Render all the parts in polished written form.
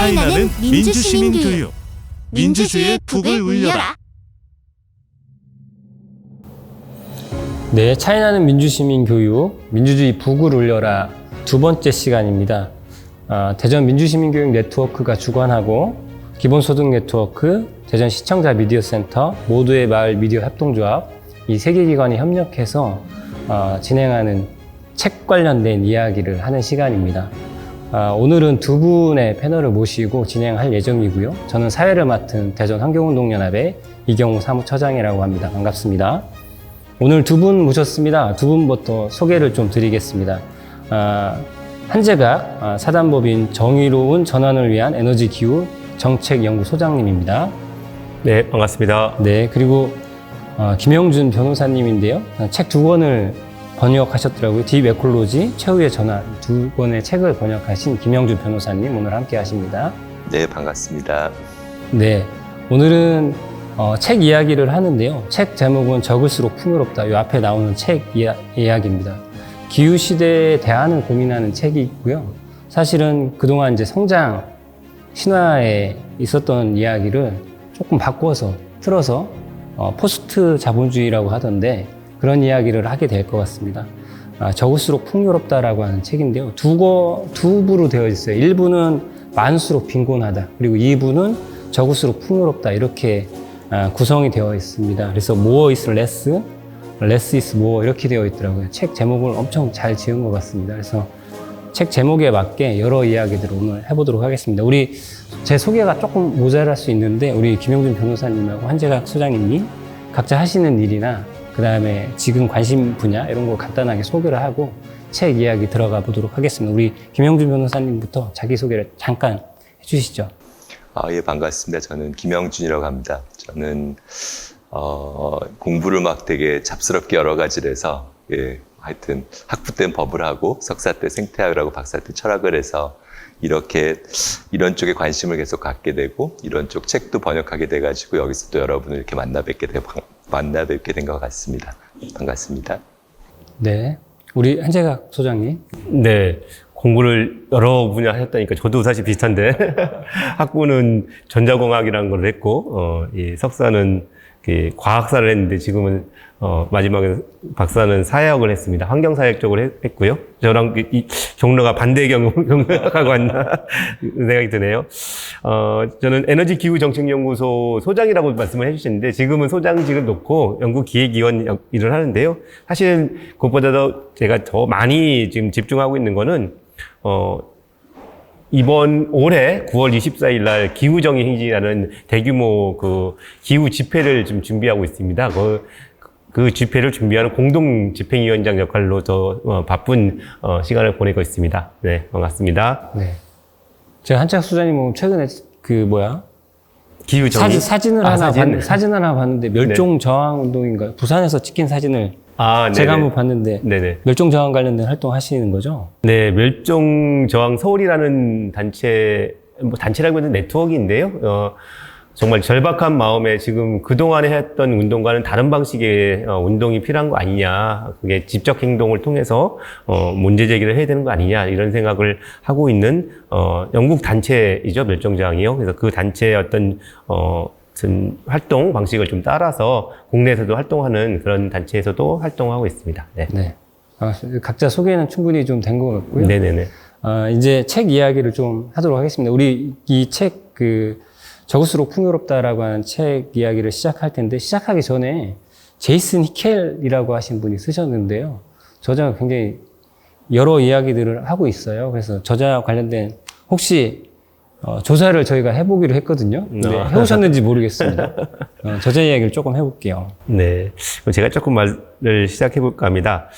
차이나는 민주시민교육. 민주주의의 북을 울려라. 네, 차이나는 민주시민교육, 민주주의 북을 울려라 두 번째 시간입니다. 대전 민주시민교육 네트워크가 주관하고 기본소득 네트워크, 대전 시청자 미디어센터, 모두의 마을 미디어 협동조합 이 세 개 기관이 협력해서 진행하는 책 관련된 이야기를 하는 시간입니다. 오늘은 두 분의 패널을 모시고 진행할 예정이고요. 저는 사회를 맡은 대전 환경운동연합의 이경우 사무처장이라고 합니다. 반갑습니다. 오늘 두 분 모셨습니다. 두 분부터 소개를 좀 드리겠습니다. 한재각 사단법인 정의로운 전환을 위한 에너지 기후 정책연구소장님입니다. 네, 반갑습니다. 네, 그리고 김영준 변호사님인데요. 책 두 권을 번역하셨더라고요. 딥 에콜로지, 최후의 전환 두 권의 책을 번역하신 김영준 변호사님 오늘 함께 하십니다. 네, 반갑습니다. 네, 오늘은 책 이야기를 하는데요. 책 제목은 적을수록 풍요롭다. 이 앞에 나오는 책 이야기입니다. 기후시대에 대안을 고민하는 책이고요. 사실은 그동안 이제 성장 신화에 있었던 이야기를 조금 바꿔서 틀어서 포스트 자본주의라고 하던데 그런 이야기를 하게 될 것 같습니다. 적을수록 풍요롭다라고 하는 책인데요. 두 부로 되어 있어요. 1부는 많을수록 빈곤하다. 그리고 2부는 적을수록 풍요롭다. 이렇게 구성이 되어 있습니다. 그래서 more is less, less is more 이렇게 되어 있더라고요. 책 제목을 엄청 잘 지은 것 같습니다. 그래서 책 제목에 맞게 여러 이야기들을 오늘 해보도록 하겠습니다. 제 소개가 조금 모자랄 수 있는데 우리 김영준 변호사님하고 한재각 소장님이 각자 하시는 일이나 그 다음에 지금 관심 분야 이런 거 간단하게 소개를 하고 책 이야기 들어가 보도록 하겠습니다. 우리 김영준 변호사님부터 자기소개를 잠깐 해주시죠. 예, 반갑습니다. 저는 김영준이라고 합니다. 저는 공부를 막 되게 잡스럽게 여러 가지를 해서 하여튼 학부 때는 법을 하고 석사 때 생태학을 하고 박사 때 철학을 해서 이런 쪽에 관심을 계속 갖게 되고 이런 쪽 책도 번역하게 돼가지고 여기서 또 여러분을 이렇게 만나 뵙게 된 것 같습니다. 반갑습니다. 네, 우리 한재각 소장님. 네, 공부를 여러 분야 하셨다니까 저도 사실 비슷한데 학부는 전자공학이라는 걸 했고 석사는 과학사를 했는데 지금은 마지막에 박사는 사회학을 했습니다. 환경사회 쪽으로 했고요. 저랑 이 경로가 반대 경로하고 왔나 생각이 드네요. 저는 에너지 기후 정책연구소 소장이라고 말씀을 해주셨는데 지금은 소장직을 놓고 연구기획위원 일을 하는데요. 사실은 그것보다도 제가 더 많이 지금 집중하고 있는 거는 이번 올해 9월 24일 날 기후정의 행진이라는 대규모 기후 집회를 좀 준비하고 있습니다. 그 집회를 준비하는 공동 집행위원장 역할로 더 바쁜 시간을 보내고 있습니다. 네, 반갑습니다. 네. 제가 한재각 소장님은 최근에 기후정의 사진을 하나 봤는데 멸종저항운동인가요? 부산에서 찍힌 사진을 제가 한번 봤는데 네네. 멸종저항 관련된 활동 하시는 거죠? 네, 멸종저항 서울이라는 단체라고 하는 네트워크인데요. 정말 절박한 마음에 지금 그동안에 했던 운동과는 다른 방식의 운동이 필요한 거 아니냐. 그게 지적 행동을 통해서 문제 제기를 해야 되는 거 아니냐. 이런 생각을 하고 있는 영국 단체이죠. 멸종저항이요. 그래서 그 단체의 어떤 활동 방식을 좀 따라서 국내에서도 활동하는 그런 단체에서도 활동하고 있습니다. 네. 네. 각자 소개는 충분히 좀 된 것 같고요. 네네네. 이제 책 이야기를 좀 하도록 하겠습니다. 우리 이 책 적을수록 풍요롭다라고 하는 책 이야기를 시작할 텐데 시작하기 전에 제이슨 히켈이라고 하신 분이 쓰셨는데요. 저자가 굉장히 여러 이야기들을 하고 있어요. 그래서 저자 관련된 혹시 조사를 저희가 해보기로 했거든요. 근데 해오셨는지 모르겠습니다. 저자 이야기를 조금 해볼게요. 네. 그럼 제가 조금 말을 시작해볼까 합니다.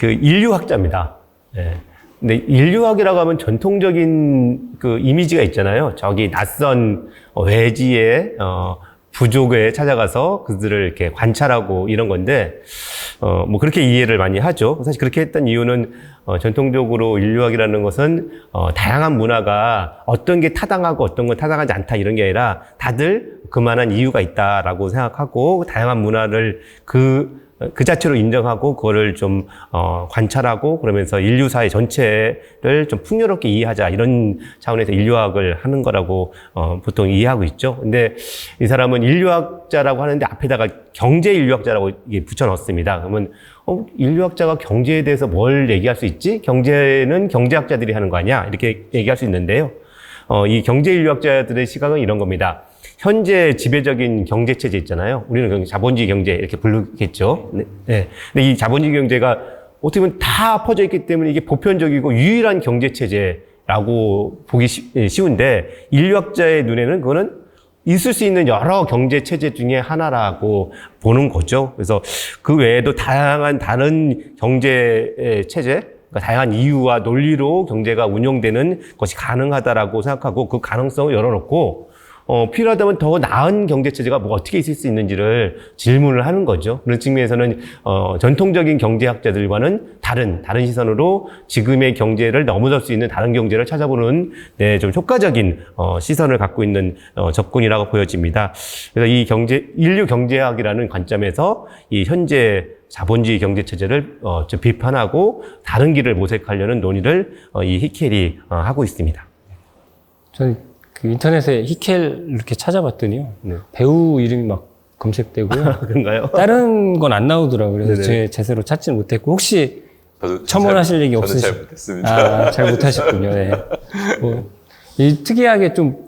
인류학자입니다. 네. 근데 인류학이라고 하면 전통적인 이미지가 있잖아요. 저기 낯선 외지의 부족에 찾아가서 그들을 이렇게 관찰하고 이런 건데, 그렇게 이해를 많이 하죠. 사실 그렇게 했던 이유는, 전통적으로 인류학이라는 것은, 다양한 문화가 어떤 게 타당하고 어떤 건 타당하지 않다 이런 게 아니라 다들 그만한 이유가 있다라고 생각하고, 다양한 문화를 그 자체로 인정하고 그거를 좀 관찰하고 그러면서 인류사회 전체를 좀 풍요롭게 이해하자 이런 차원에서 인류학을 하는 거라고 보통 이해하고 있죠. 근데 이 사람은 인류학자라고 하는데 앞에다가 경제 인류학자라고 붙여 넣습니다. 그러면 인류학자가 경제에 대해서 뭘 얘기할 수 있지? 경제는 경제학자들이 하는 거 아니야? 이렇게 얘기할 수 있는데요. 이 경제 인류학자들의 시각은 이런 겁니다. 현재 지배적인 경제 체제 있잖아요. 우리는 자본주의 경제 이렇게 부르겠죠. 네. 네. 근데 이 자본주의 경제가 어떻게 보면 다 퍼져 있기 때문에 이게 보편적이고 유일한 경제 체제라고 보기 쉬운데 인류학자의 눈에는 그거는 있을 수 있는 여러 경제 체제 중에 하나라고 보는 거죠. 그래서 그 외에도 다양한 다른 경제 체제, 그러니까 다양한 이유와 논리로 경제가 운영되는 것이 가능하다라고 생각하고 그 가능성을 열어놓고 필요하다면 더 나은 경제체제가 뭐 어떻게 있을 수 있는지를 질문을 하는 거죠. 그런 측면에서는, 전통적인 경제학자들과는 다른 시선으로 지금의 경제를 넘어설 수 있는 다른 경제를 찾아보는, 네, 좀 효과적인, 시선을 갖고 있는, 접근이라고 보여집니다. 그래서 이 인류 경제학이라는 관점에서 이 현재 자본주의 경제체제를, 좀 비판하고 다른 길을 모색하려는 논의를, 이 히켈이, 하고 있습니다. 저는 그 인터넷에 히켈 이렇게 찾아봤더니요. 네. 배우 이름이 막 검색되고요. 그런가요? 다른 건 안 나오더라고요. 그래서 네네. 제대로 찾지는 못했고, 혹시 저도 첨언하실 얘기 저는 없으시죠? 잘 못했습니다. 잘 못하셨군요. 네. 이 특이하게 좀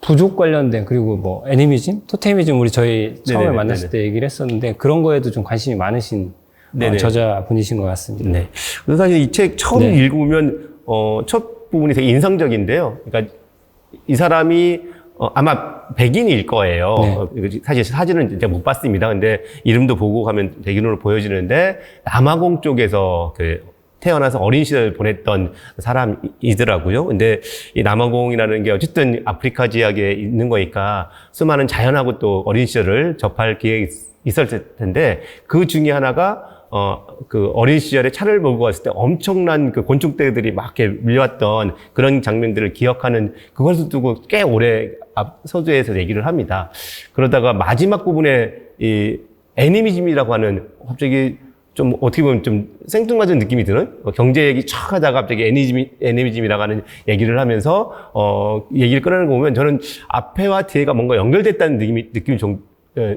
부족 관련된, 그리고 뭐 애니미즘, 토테미즘 우리 저희 처음에 네네네. 만났을 때 얘기를 했었는데 그런 거에도 좀 관심이 많으신 네네. 저자분이신 것 같습니다. 네. 그래서 사실 이 책 처음 네. 읽으면, 첫 부분이 되게 인상적인데요. 그러니까 이 사람이 아마 백인일 거예요. 네. 사실 사진은 이제 못 봤습니다. 근데 이름도 보고 가면 백인으로 보여지는데 남아공 쪽에서 태어나서 어린 시절을 보냈던 사람이더라고요. 근데 이 남아공이라는 게 어쨌든 아프리카 지역에 있는 거니까 수많은 자연하고 또 어린 시절을 접할 기회가 있었을 텐데 그 중에 하나가 그 어린 시절에 차를 몰고 갔을 때 엄청난 그 곤충떼들이 막 이렇게 밀려왔던 그런 장면들을 기억하는 그것을 두고 꽤 오래 앞 서두에서 얘기를 합니다. 그러다가 마지막 부분에 이 애니미즘이라고 하는 갑자기 좀 어떻게 보면 좀 생뚱맞은 느낌이 드는 경제 얘기 촥 하다가 갑자기 애니미즘이라고 하는 얘기를 하면서 얘기를 꺼내는 거 보면 저는 앞에와 뒤에가 뭔가 연결됐다는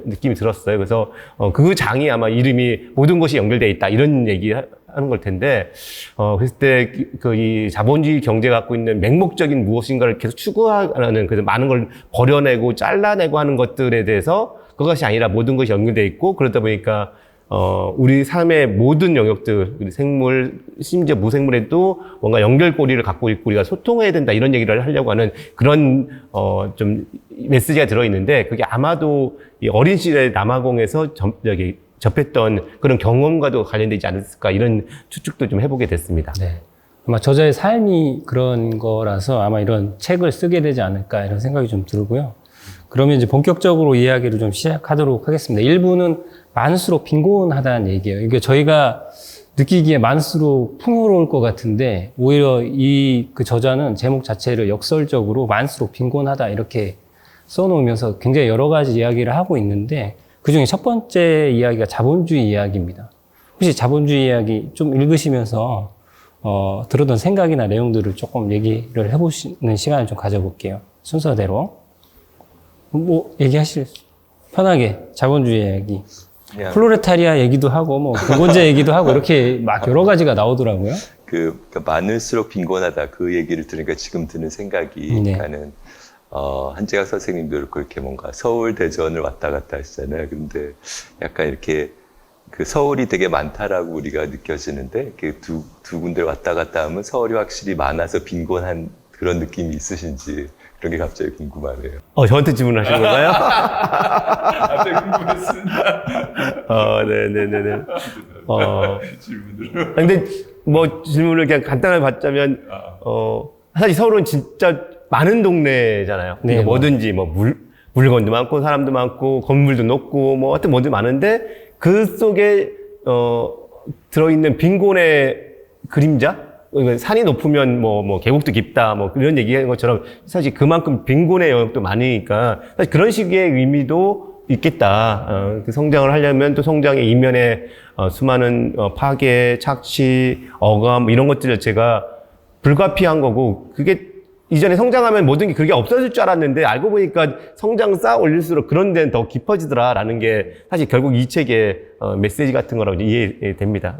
느낌이 들었어요. 그래서 그 장이 아마 이름이 모든 것이 연결되어 있다 이런 얘기 하는 걸 텐데 그랬을 때 이 자본주의 경제가 갖고 있는 맹목적인 무엇인가를 계속 추구하는 그래서 많은 걸 버려내고 잘라내고 하는 것들에 대해서 그것이 아니라 모든 것이 연결되어 있고 그러다 보니까 우리 삶의 모든 영역들, 생물, 심지어 무생물에도 뭔가 연결고리를 갖고 있고 우리가 소통해야 된다 이런 얘기를 하려고 하는 그런 좀 메시지가 들어있는데 그게 아마도 이 어린 시절에 남아공에서 접했던 그런 경험과도 관련되지 않을까 이런 추측도 좀 해보게 됐습니다. 네. 아마 저자의 삶이 그런 거라서 아마 이런 책을 쓰게 되지 않을까 이런 생각이 좀 들고요. 그러면 이제 본격적으로 이야기를 좀 시작하도록 하겠습니다. 1부는 많을수록 빈곤하다는 얘기예요. 이게 저희가 느끼기에 많을수록 풍요로울 것 같은데 오히려 그 저자는 제목 자체를 역설적으로 많을수록 빈곤하다 이렇게 써놓으면서 굉장히 여러 가지 이야기를 하고 있는데 그중에 첫 번째 이야기가 자본주의 이야기입니다. 혹시 자본주의 이야기 좀 읽으시면서 들었던 생각이나 내용들을 조금 얘기를 해보시는 시간을 좀 가져볼게요. 순서대로. 뭐 얘기하실 편하게 자본주의 이야기. 플로레타리아 얘기도 하고 뭐 빈곤제 얘기도 하고 이렇게 막 여러 가지가 나오더라고요. 그러니까 많을수록 빈곤하다 그 얘기를 들으니까 지금 드는 생각이 네. 나는 한재학 선생님도 그렇게 뭔가 서울 대전을 왔다 갔다 하시잖아요. 근데 약간 이렇게 그 서울이 되게 많다라고 우리가 느껴지는데 이렇게 두 군데 왔다 갔다 하면 서울이 확실히 많아서 빈곤한 그런 느낌이 있으신지 그런 게 갑자기 궁금하네요. 저한테 질문하신 건가요? 갑자기 궁금했습니다. 네네네네. 질문을. 근데 뭐 질문을 그냥 간단하게 받자면, 사실 서울은 진짜 많은 동네잖아요. 네, 그러니까 뭐든지 뭐 물건도 많고 사람도 많고 건물도 높고 뭐 하여튼 뭐든 많은데 그 속에, 들어있는 빈곤의 그림자? 산이 높으면 뭐 계곡도 깊다 뭐 그런 얘기하는 것처럼 사실 그만큼 빈곤의 영역도 많으니까 사실 그런 식의 의미도 있겠다. 그 성장을 하려면 또 성장의 이면에 수많은 파괴, 착취, 억압 이런 것들 자체가 불가피한 거고 그게 이전에 성장하면 모든 게 그게 없어질 줄 알았는데 알고 보니까 성장 쌓아 올릴수록 그런 데는 더 깊어지더라라는 게 사실 결국 이 책의 메시지 같은 거라고 이해됩니다.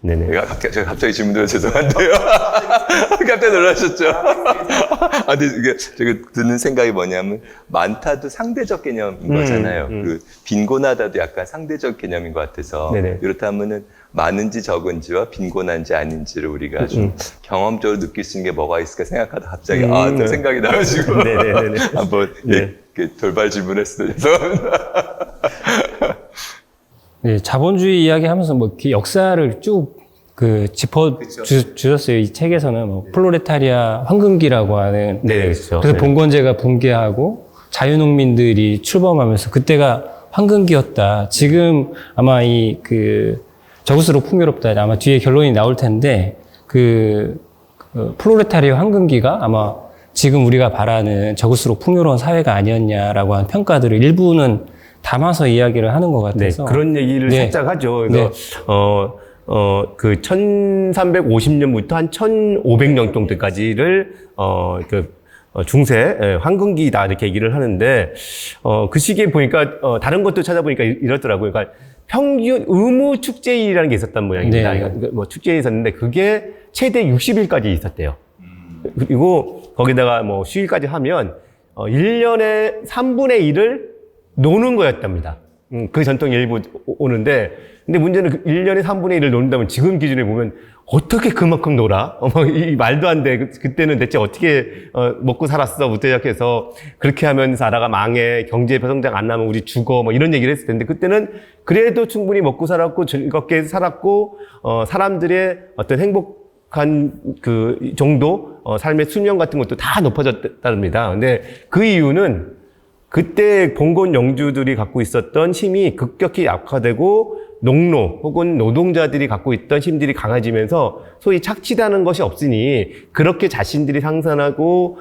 네네. 제가 갑자기 질문드려 죄송한데요. 깜짝 놀라셨죠? 근데 이게 제가 드는 생각이 뭐냐면 많다도 상대적 개념인 거잖아요. 그 빈곤하다도 약간 상대적 개념인 것 같아서 네네. 그렇다면은 많은지 적은지와 빈곤한지 아닌지를 우리가 좀 경험적으로 느낄 수 있는 게 뭐가 있을까 생각하다 갑자기 또 생각이 나가지고 네네네. 한번 네. 돌발 질문했어요. 죄송합니다. 네, 자본주의 이야기하면서 뭐 이렇게 역사를 쭉 그 짚어 주셨어요. 이 책에서는 뭐 플로레타리아 황금기라고 하는. 네, 그렇죠. 그래서 네. 봉건제가 붕괴하고 자유농민들이 출범하면서 그때가 황금기였다. 지금 아마 이 그 저울수록 풍요롭다. 아마 뒤에 결론이 나올 텐데 그 플로레타리아 황금기가 아마 지금 우리가 바라는 저울수록 풍요로운 사회가 아니었냐라고 하는 평가들을 일부는 담아서 이야기를 하는 것 네, 같아서. 그런 얘기를 네. 살짝 하죠. 그래서, 그 1350년부터 한 1500년 정도까지를, 중세, 황금기다, 이렇게 얘기를 하는데, 그 시기에 보니까, 다른 것도 찾아보니까 이렇더라고요. 그러니까 평균 의무 축제일이라는 게 있었단 모양입니다. 네. 그러니까 뭐 축제일이 있었는데, 그게 최대 60일까지 있었대요. 그리고 거기다가 뭐 휴일까지 하면, 1년에 3분의 1을 노는 거였답니다. 그 전통이 일부 오는데, 근데 문제는 그 1년에 3분의 1을 노는다면 지금 기준에 보면 어떻게 그만큼 놀아? 이 말도 안 돼. 그때는 대체 어떻게 먹고 살았어?부터 시작해서 그렇게 하면 나라가 망해, 경제 성장 안 나면 우리 죽어, 뭐 이런 얘기를 했을 텐데 그때는 그래도 충분히 먹고 살았고 즐겁게 살았고 사람들의 어떤 행복한 그 정도 삶의 수명 같은 것도 다 높아졌답니다. 근데 그 이유는 그때 봉건 영주들이 갖고 있었던 힘이 급격히 약화되고 농노 혹은 노동자들이 갖고 있던 힘들이 강해지면서 소위 착취다는 것이 없으니 그렇게 자신들이 생산하고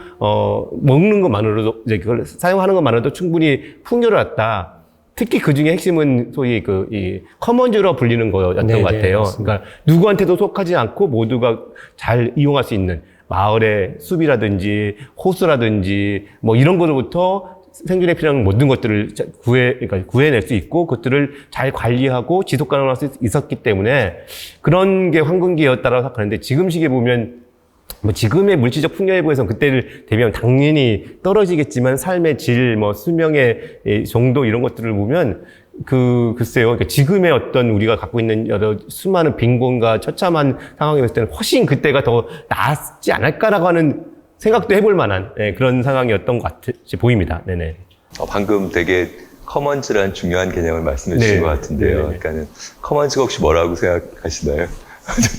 먹는 것만으로도 이제 그걸 사용하는 것만으로도 충분히 풍요로웠다. 특히 그 중에 핵심은 소위 이 커먼즈로 불리는 거였던 것 같아요. 맞습니다. 그러니까 누구한테도 속하지 않고 모두가 잘 이용할 수 있는 마을의 숲이라든지 호수라든지 뭐 이런 것으로부터 생존에 필요한 모든 것들을 그러니까 구해낼 수 있고 그것들을 잘 관리하고 지속 가능할 수 있었기 때문에 그런 게 황금기였다라고 생각하는데 지금 시기에 보면 뭐 지금의 물질적 풍요에 비해서는 그때를 대비하면 당연히 떨어지겠지만 삶의 질, 뭐 수명의 정도 이런 것들을 보면 글쎄요. 그러니까 지금의 어떤 우리가 갖고 있는 여러 수많은 빈곤과 처참한 상황에 봤을 때는 훨씬 그때가 더 나았지 않을까라고 하는 생각도 해볼 만한 그런 상황이었던 것 같이 보입니다. 네네. 방금 되게 커먼즈라는 중요한 개념을 말씀해 주신 네. 것 같은데요. 네네. 그러니까 커먼즈가 혹시 뭐라고 생각하시나요?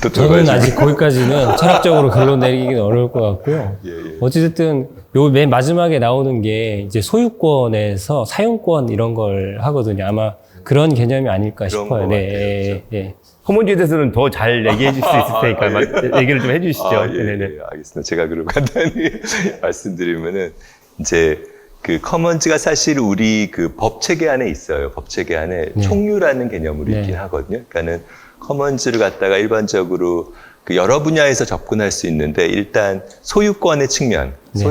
또 저는 아직 거기까지는 철학적으로 결론 내리기는 어려울 것 같고요. 예. 어찌됐든 요 맨 마지막에 나오는 게 이제 소유권에서 사용권 이런 걸 하거든요. 아마 그런 개념이 아닐까 그런 싶어요. 것 네. 예. 커먼즈에 대해서는 더 잘 얘기해 줄 수 있을 테니까 얘기를 좀 해주시죠. 예, 네네. 예, 알겠습니다. 제가 그럼 간단히 말씀드리면은 이제 그 커먼즈가 사실 우리 그 법 체계 안에 있어요. 법 체계 안에 네. 총유라는 개념으로 네. 있긴 하거든요. 그러니까는 커먼즈를 갖다가 일반적으로 그 여러 분야에서 접근할 수 있는데 일단 소유권의 측면, 네.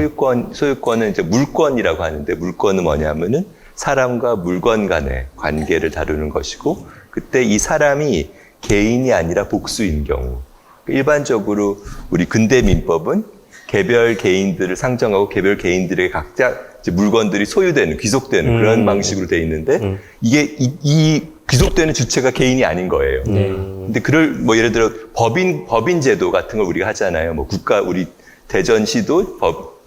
소유권은 이제 물권이라고 하는데 물권은 뭐냐면은 사람과 물건 간의 관계를 다루는 것이고 그때 이 사람이 개인이 아니라 복수인 경우 일반적으로 우리 근대 민법은 개별 개인들을 상정하고 개별 개인들에게 각자 이제 물건들이 소유되는 귀속되는 그런 방식으로 돼 있는데 이게 이 귀속되는 주체가 개인이 아닌 거예요. 근데 뭐 예를 들어 법인 제도 같은 걸 우리가 하잖아요. 뭐 우리 대전시도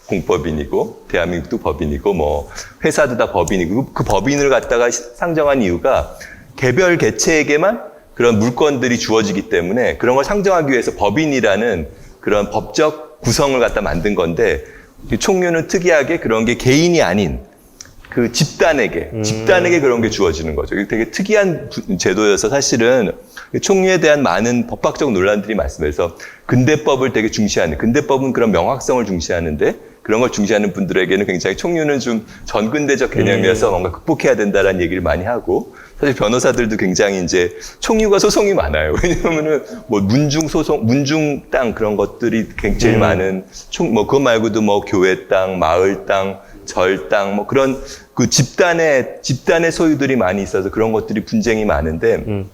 공법인이고 대한민국도 법인이고 뭐 회사도 다 법인이고 그 법인을 갖다가 상정한 이유가 개별 개체에게만 그런 물건들이 주어지기 때문에 그런 걸 상정하기 위해서 법인이라는 그런 법적 구성을 갖다 만든 건데 총유는 특이하게 그런 게 개인이 아닌 그 집단에게 그런 게 주어지는 거죠. 이게 되게 특이한 제도여서 사실은 총유에 대한 많은 법학적 논란들이 말씀해서 근대법을 되게 중시하는 근대법은 그런 명확성을 중시하는데 그런 걸 중시하는 분들에게는 굉장히 총류는 좀 전근대적 개념이어서 뭔가 극복해야 된다라는 얘기를 많이 하고, 사실 변호사들도 굉장히 이제 총류가 소송이 많아요. 왜냐하면은 뭐 문중 소송, 문중 땅 그런 것들이 굉장히 많은 뭐 그것 말고도 뭐 교회 땅, 마을 땅, 절 땅, 뭐 그런 그 집단의 소유들이 많이 있어서 그런 것들이 분쟁이 많은데,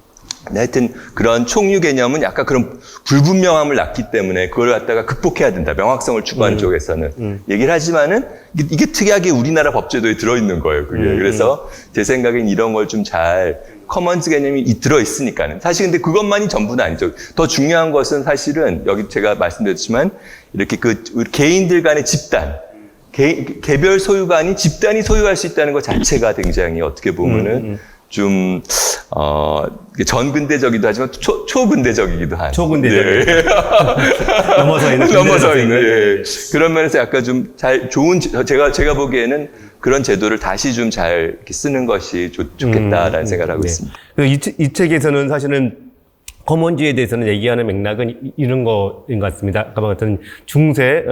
하여튼 그런 총류 개념은 약간 그런 불분명함을 낳기 때문에 그걸 갖다가 극복해야 된다. 명확성을 추구하는 쪽에서는 얘기를 하지만은 이게 특이하게 우리나라 법제도에 들어있는 거예요. 그게. 그래서 제 생각엔 이런 걸 좀 잘 커먼즈 개념이 들어있으니까는. 사실 근데 그것만이 전부는 아니죠. 더 중요한 것은 사실은 여기 제가 말씀드렸지만 이렇게 그 개인들 간의 집단, 개별 소유가 아닌 집단이 소유할 수 있다는 것 자체가 굉장히 어떻게 보면은 좀, 전근대적이기도 하지만 초근대적이기도 한. 초근대적. 네. 넘어서 있는. 넘어서 있는. 예. 그런 면에서 약간 좀 좋은, 제가 보기에는 그런 제도를 다시 좀 잘 쓰는 것이 좋겠다라는 생각을 하고 있습니다. 이 책에서는 사실은 커먼즈에 대해서는 얘기하는 맥락은 이런 거인 것 같습니다. 아까 같은 중세,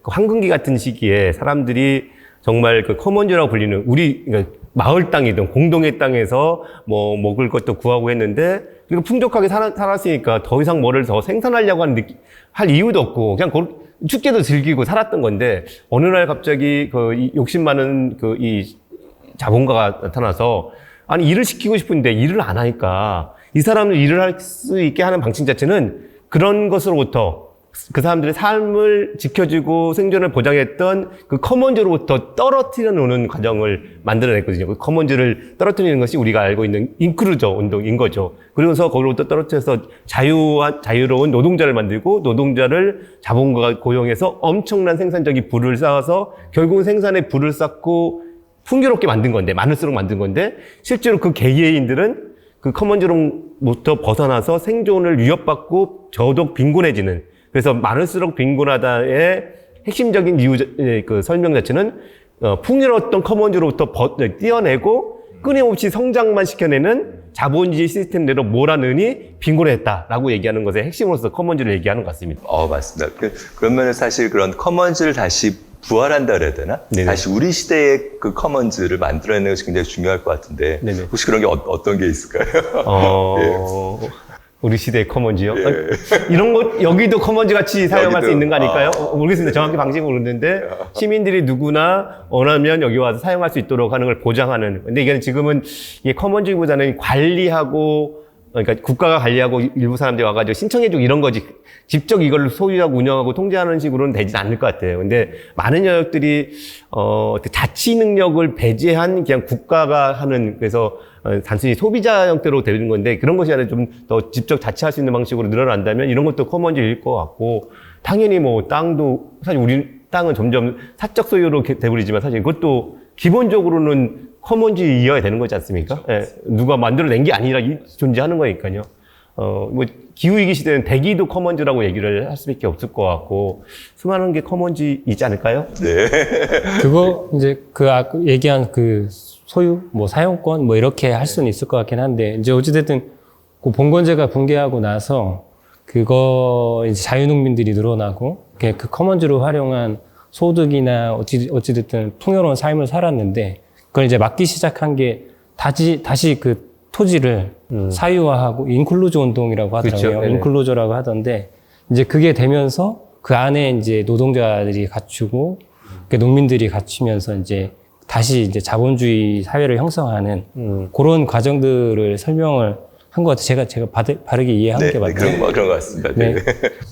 그 황금기 같은 시기에 사람들이 정말 그 커먼즈라고 불리는 그러니까 마을 땅이든 공동의 땅에서 뭐 먹을 것도 구하고 했는데, 그리고 풍족하게 살았으니까 더 이상 뭐를 더 생산하려고 할 이유도 없고 그냥 축제도 즐기고 살았던 건데, 어느 날 갑자기 이 욕심 많은 이 자본가가 나타나서 아니 일을 시키고 싶은데 일을 안 하니까 이 사람을 일을 할 수 있게 하는 방식 자체는 그런 것으로부터 그 사람들의 삶을 지켜주고 생존을 보장했던 그 커먼즈로부터 떨어뜨려 놓는 과정을 만들어냈거든요. 그 커먼즈를 떨어뜨리는 것이 우리가 알고 있는 인크루저 운동인 거죠. 그러면서 거기로부터 떨어뜨려서 자유로운 노동자를 만들고, 노동자를 자본가가 고용해서 엄청난 생산적인 부를 쌓아서 결국은 생산에 부를 쌓고 풍요롭게 만든 건데, 많을수록 만든 건데, 실제로 그 개개인들은 그 커먼즈로부터 벗어나서 생존을 위협받고 저도 빈곤해지는, 그래서 많을수록 빈곤하다의 핵심적인 이유, 그 설명 자체는, 풍요로웠던 커먼즈로부터 떼어내고 끊임없이 성장만 시켜내는 자본주의 시스템대로 몰아넣으니 빈곤했다라고 얘기하는 것의 핵심으로서 커먼즈를 얘기하는 것 같습니다. 맞습니다. 그러면 사실 그런 커먼즈를 다시 부활한다 그래야 되나? 네네. 다시 우리 시대의 그 커먼즈를 만들어내는 것이 굉장히 중요할 것 같은데, 네네. 혹시 그런 게 어떤 게 있을까요? 우리 시대의 커먼즈요? 예. 이런 것, 여기도 커먼즈 같이 사용할 여기도, 수 있는 거 아닐까요? 모르겠습니다. 정확히 방식은 모르는데, 시민들이 누구나 원하면 여기 와서 사용할 수 있도록 하는 걸 보장하는. 근데 이게 지금은 이게 커먼즈보다는 관리하고, 그러니까 국가가 관리하고 일부 사람들이 와가지고 신청해주고 이런 거지. 직접 이걸 소유하고 운영하고 통제하는 식으로는 되진 않을 것 같아요. 근데 많은 영역들이, 자치 능력을 배제한 그냥 국가가 하는, 그래서 단순히 소비자 형태로 되는 건데, 그런 것이 아니라 좀 더 직접 자치할 수 있는 방식으로 늘어난다면 이런 것도 커먼즈일 것 같고, 당연히 뭐 땅도, 사실 우리 땅은 점점 사적 소유로 돼버리지만 사실 그것도 기본적으로는 커먼즈이어야 되는 거지 않습니까? 예, 누가 만들어낸 게 아니라 존재하는 거니까요. 뭐 기후위기 시대는 대기도 커먼즈라고 얘기를 할 수밖에 없을 것 같고, 수많은 게 커먼즈이지 않을까요? 네. 그거 이제 아까 얘기한 소유, 뭐 사용권, 뭐 이렇게 할 수는 있을 것 같긴 한데, 이제 어찌됐든 그 봉건제가 붕괴하고 나서 그거 이제 자유농민들이 늘어나고 그 커먼즈로 활용한 소득이나 어찌됐든 풍요로운 삶을 살았는데, 그걸 이제 막기 시작한 게 다시 그 토지를 사유화하고 인클루저 운동이라고 하더라고요. 그렇죠. 인클루저라고 하던데, 이제 그게 되면서 그 안에 이제 노동자들이 갖추고 농민들이 갖추면서 이제 다시 이제 자본주의 사회를 형성하는 그런 과정들을 설명을 한 것 같아요. 제가 바르게 이해한 네, 게 맞나요? 그런 것 같습니다. 네. 네.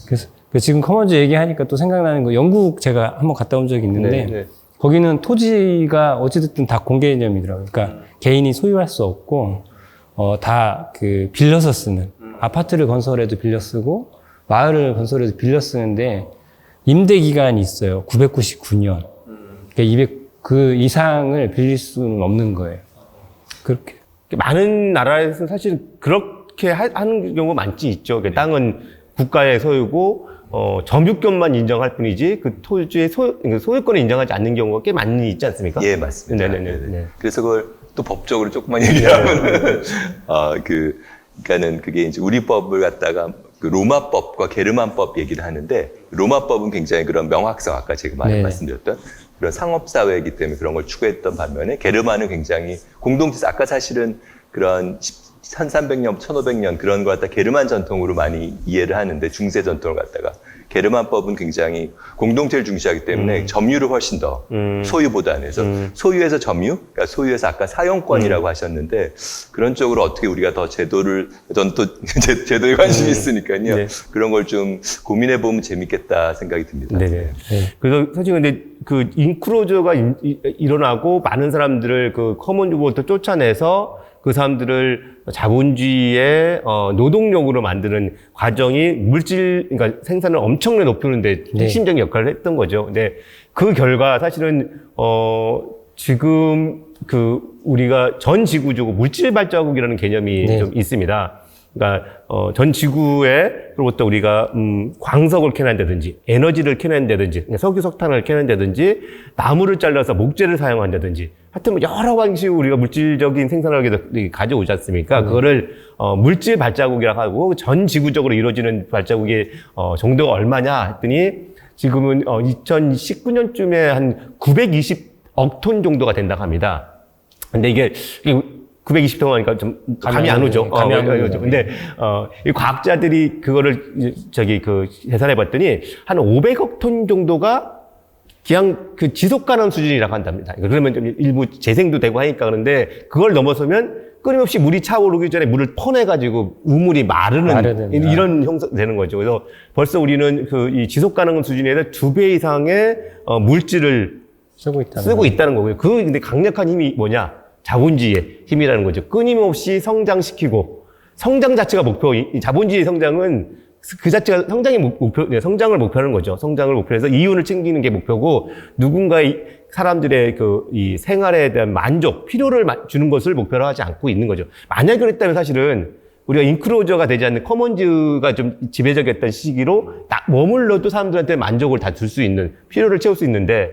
그래서 지금 커먼즈 얘기하니까 또 생각나는 거, 영국 제가 한번 갔다 온 적이 있는데, 네. 거기는 토지가 어찌됐든 다 공개 개념이더라고요. 그러니까 개인이 소유할 수 없고, 다 빌려서 쓰는, 아파트를 건설해도 빌려 쓰고, 마을을 건설해도 빌려 쓰는데, 임대 기간이 있어요. 999년. 그러니까 그 이상을 빌릴 수는 없는 거예요. 그렇게. 많은 나라에서 사실 그렇게 하는 경우가 많지 있죠. 땅은 국가의 소유고, 점유권만 인정할 뿐이지, 그 토지의 소유권을 인정하지 않는 경우가 꽤 많이 있지 않습니까? 예, 맞습니다. 네네네. 네. 그래서 그걸 또 법적으로 조금만 얘기하면은, 그러니까는 그게 이제 우리 법을 갖다가 그 로마법과 게르만법 얘기를 하는데 로마법은 굉장히 그런 명확성 아까 제가 네. 말씀드렸던 그런 상업사회이기 때문에 그런 걸 추구했던 반면에 게르만은 굉장히 공동체 아까 사실은 그런 1300년, 1500년 그런 걸 갖다 게르만 전통으로 많이 이해를 하는데 중세 전통을 갖다가 게르만법은 굉장히 공동체를 중시하기 때문에 점유를 훨씬 더 소유보다는 해서 소유에서 점유, 그러니까 소유에서 아까 사용권이라고 하셨는데 그런 쪽으로 어떻게 우리가 더 제도를 전 또 제도에 관심이 있으니까요. 네. 그런 걸 좀 고민해 보면 재밌겠다 생각이 듭니다. 네네. 네. 그래서 사실 근데 그 인크로저가 일어나고 많은 사람들을 그 커먼주부터 쫓아내서 그 사람들을 자본주의의 노동력으로 만드는 과정이 물질, 그러니까 생산을 엄청나게 높이는데 핵심적인 역할을 했던 거죠. 근데 그 결과 사실은 지금 그 우리가 전 지구적으로 물질 발자국이라는 개념이 네. 좀 있습니다. 그러니까 전 지구에로부터 우리가 광석을 캐낸다든지 에너지를 캐낸다든지 석유 석탄을 캐낸다든지 나무를 잘라서 목재를 사용한다든지 하여튼 뭐 여러 방식으로 우리가 물질적인 생산을 가져오지 않습니까? 그거를 물질 발자국이라고 하고 전 지구적으로 이루어지는 발자국의 정도가 얼마냐 했더니 지금은 2019년쯤에 한 920억 톤 정도가 된다고 합니다. 근데 이게 920톤 하니까 좀 감이 안 오죠. 감이 안 오죠. 근데 이 과학자들이 그거를 계산해 봤더니 한 500억 톤 정도가 그냥 그 지속 가능 수준이라고 한답니다. 그러면 좀 일부 재생도 되고 하니까 그런데 그걸 넘어서면 끊임없이 물이 차오르기 전에 물을 퍼내가지고 우물이 마르는 이런 형성 되는 거죠. 그래서 벌써 우리는 이 지속 가능 수준에다 2배 이상의 물질을 쓰고 있다는 거고요. 근데 강력한 힘이 뭐냐? 자본주의의 힘이라는 거죠. 끊임없이 성장시키고 성장 자체가 목표. 이 자본주의 성장은 그 자체가 성장의 목표, 성장을 목표하는 거죠. 성장을 목표해서 이윤을 챙기는 게 목표고 누군가의 사람들의 이 생활에 대한 만족, 필요를 주는 것을 목표로 하지 않고 있는 거죠. 만약 그랬다면 사실은 우리가 인크로저가 되지 않는 커먼즈가 좀 지배적이었던 시기로 딱 머물러도 사람들한테 만족을 다 줄 수 있는, 필요를 채울 수 있는데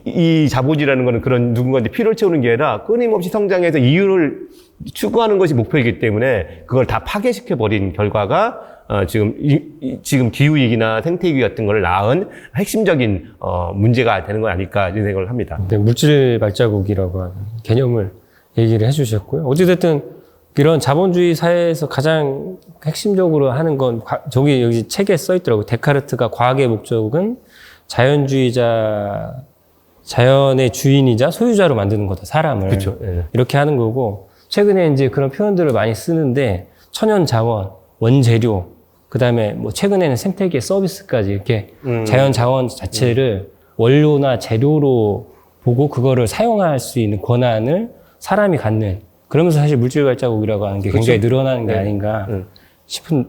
이 자본주의라는 거는 그런 누군가한테 필요를 채우는 게 아니라 끊임없이 성장해서 이윤을 추구하는 것이 목표이기 때문에 그걸 다 파괴시켜버린 결과가 지금 기후위기나 생태위기 같은 걸 낳은 핵심적인 문제가 되는 건 아닐까 이런 생각을 합니다. 네, 물질 발자국이라고 하는 개념을 얘기를 해주셨고요. 어찌됐든 이런 자본주의 사회에서 가장 핵심적으로 하는 건 여기 책에 써 있더라고요. 데카르트가 과학의 목적은 자연의 주인이자 소유자로 만드는 거다, 사람을. 그렇죠. 예. 이렇게 하는 거고, 최근에 이제 그런 표현들을 많이 쓰는데, 천연 자원, 원재료, 그 다음에 뭐 최근에는 생태계 서비스까지 이렇게 자연 자원 자체를 원료나 재료로 보고 그거를 사용할 수 있는 권한을 사람이 갖는, 그러면서 사실 물질 발자국이라고 하는 게 굉장히 늘어나는 게 아닌가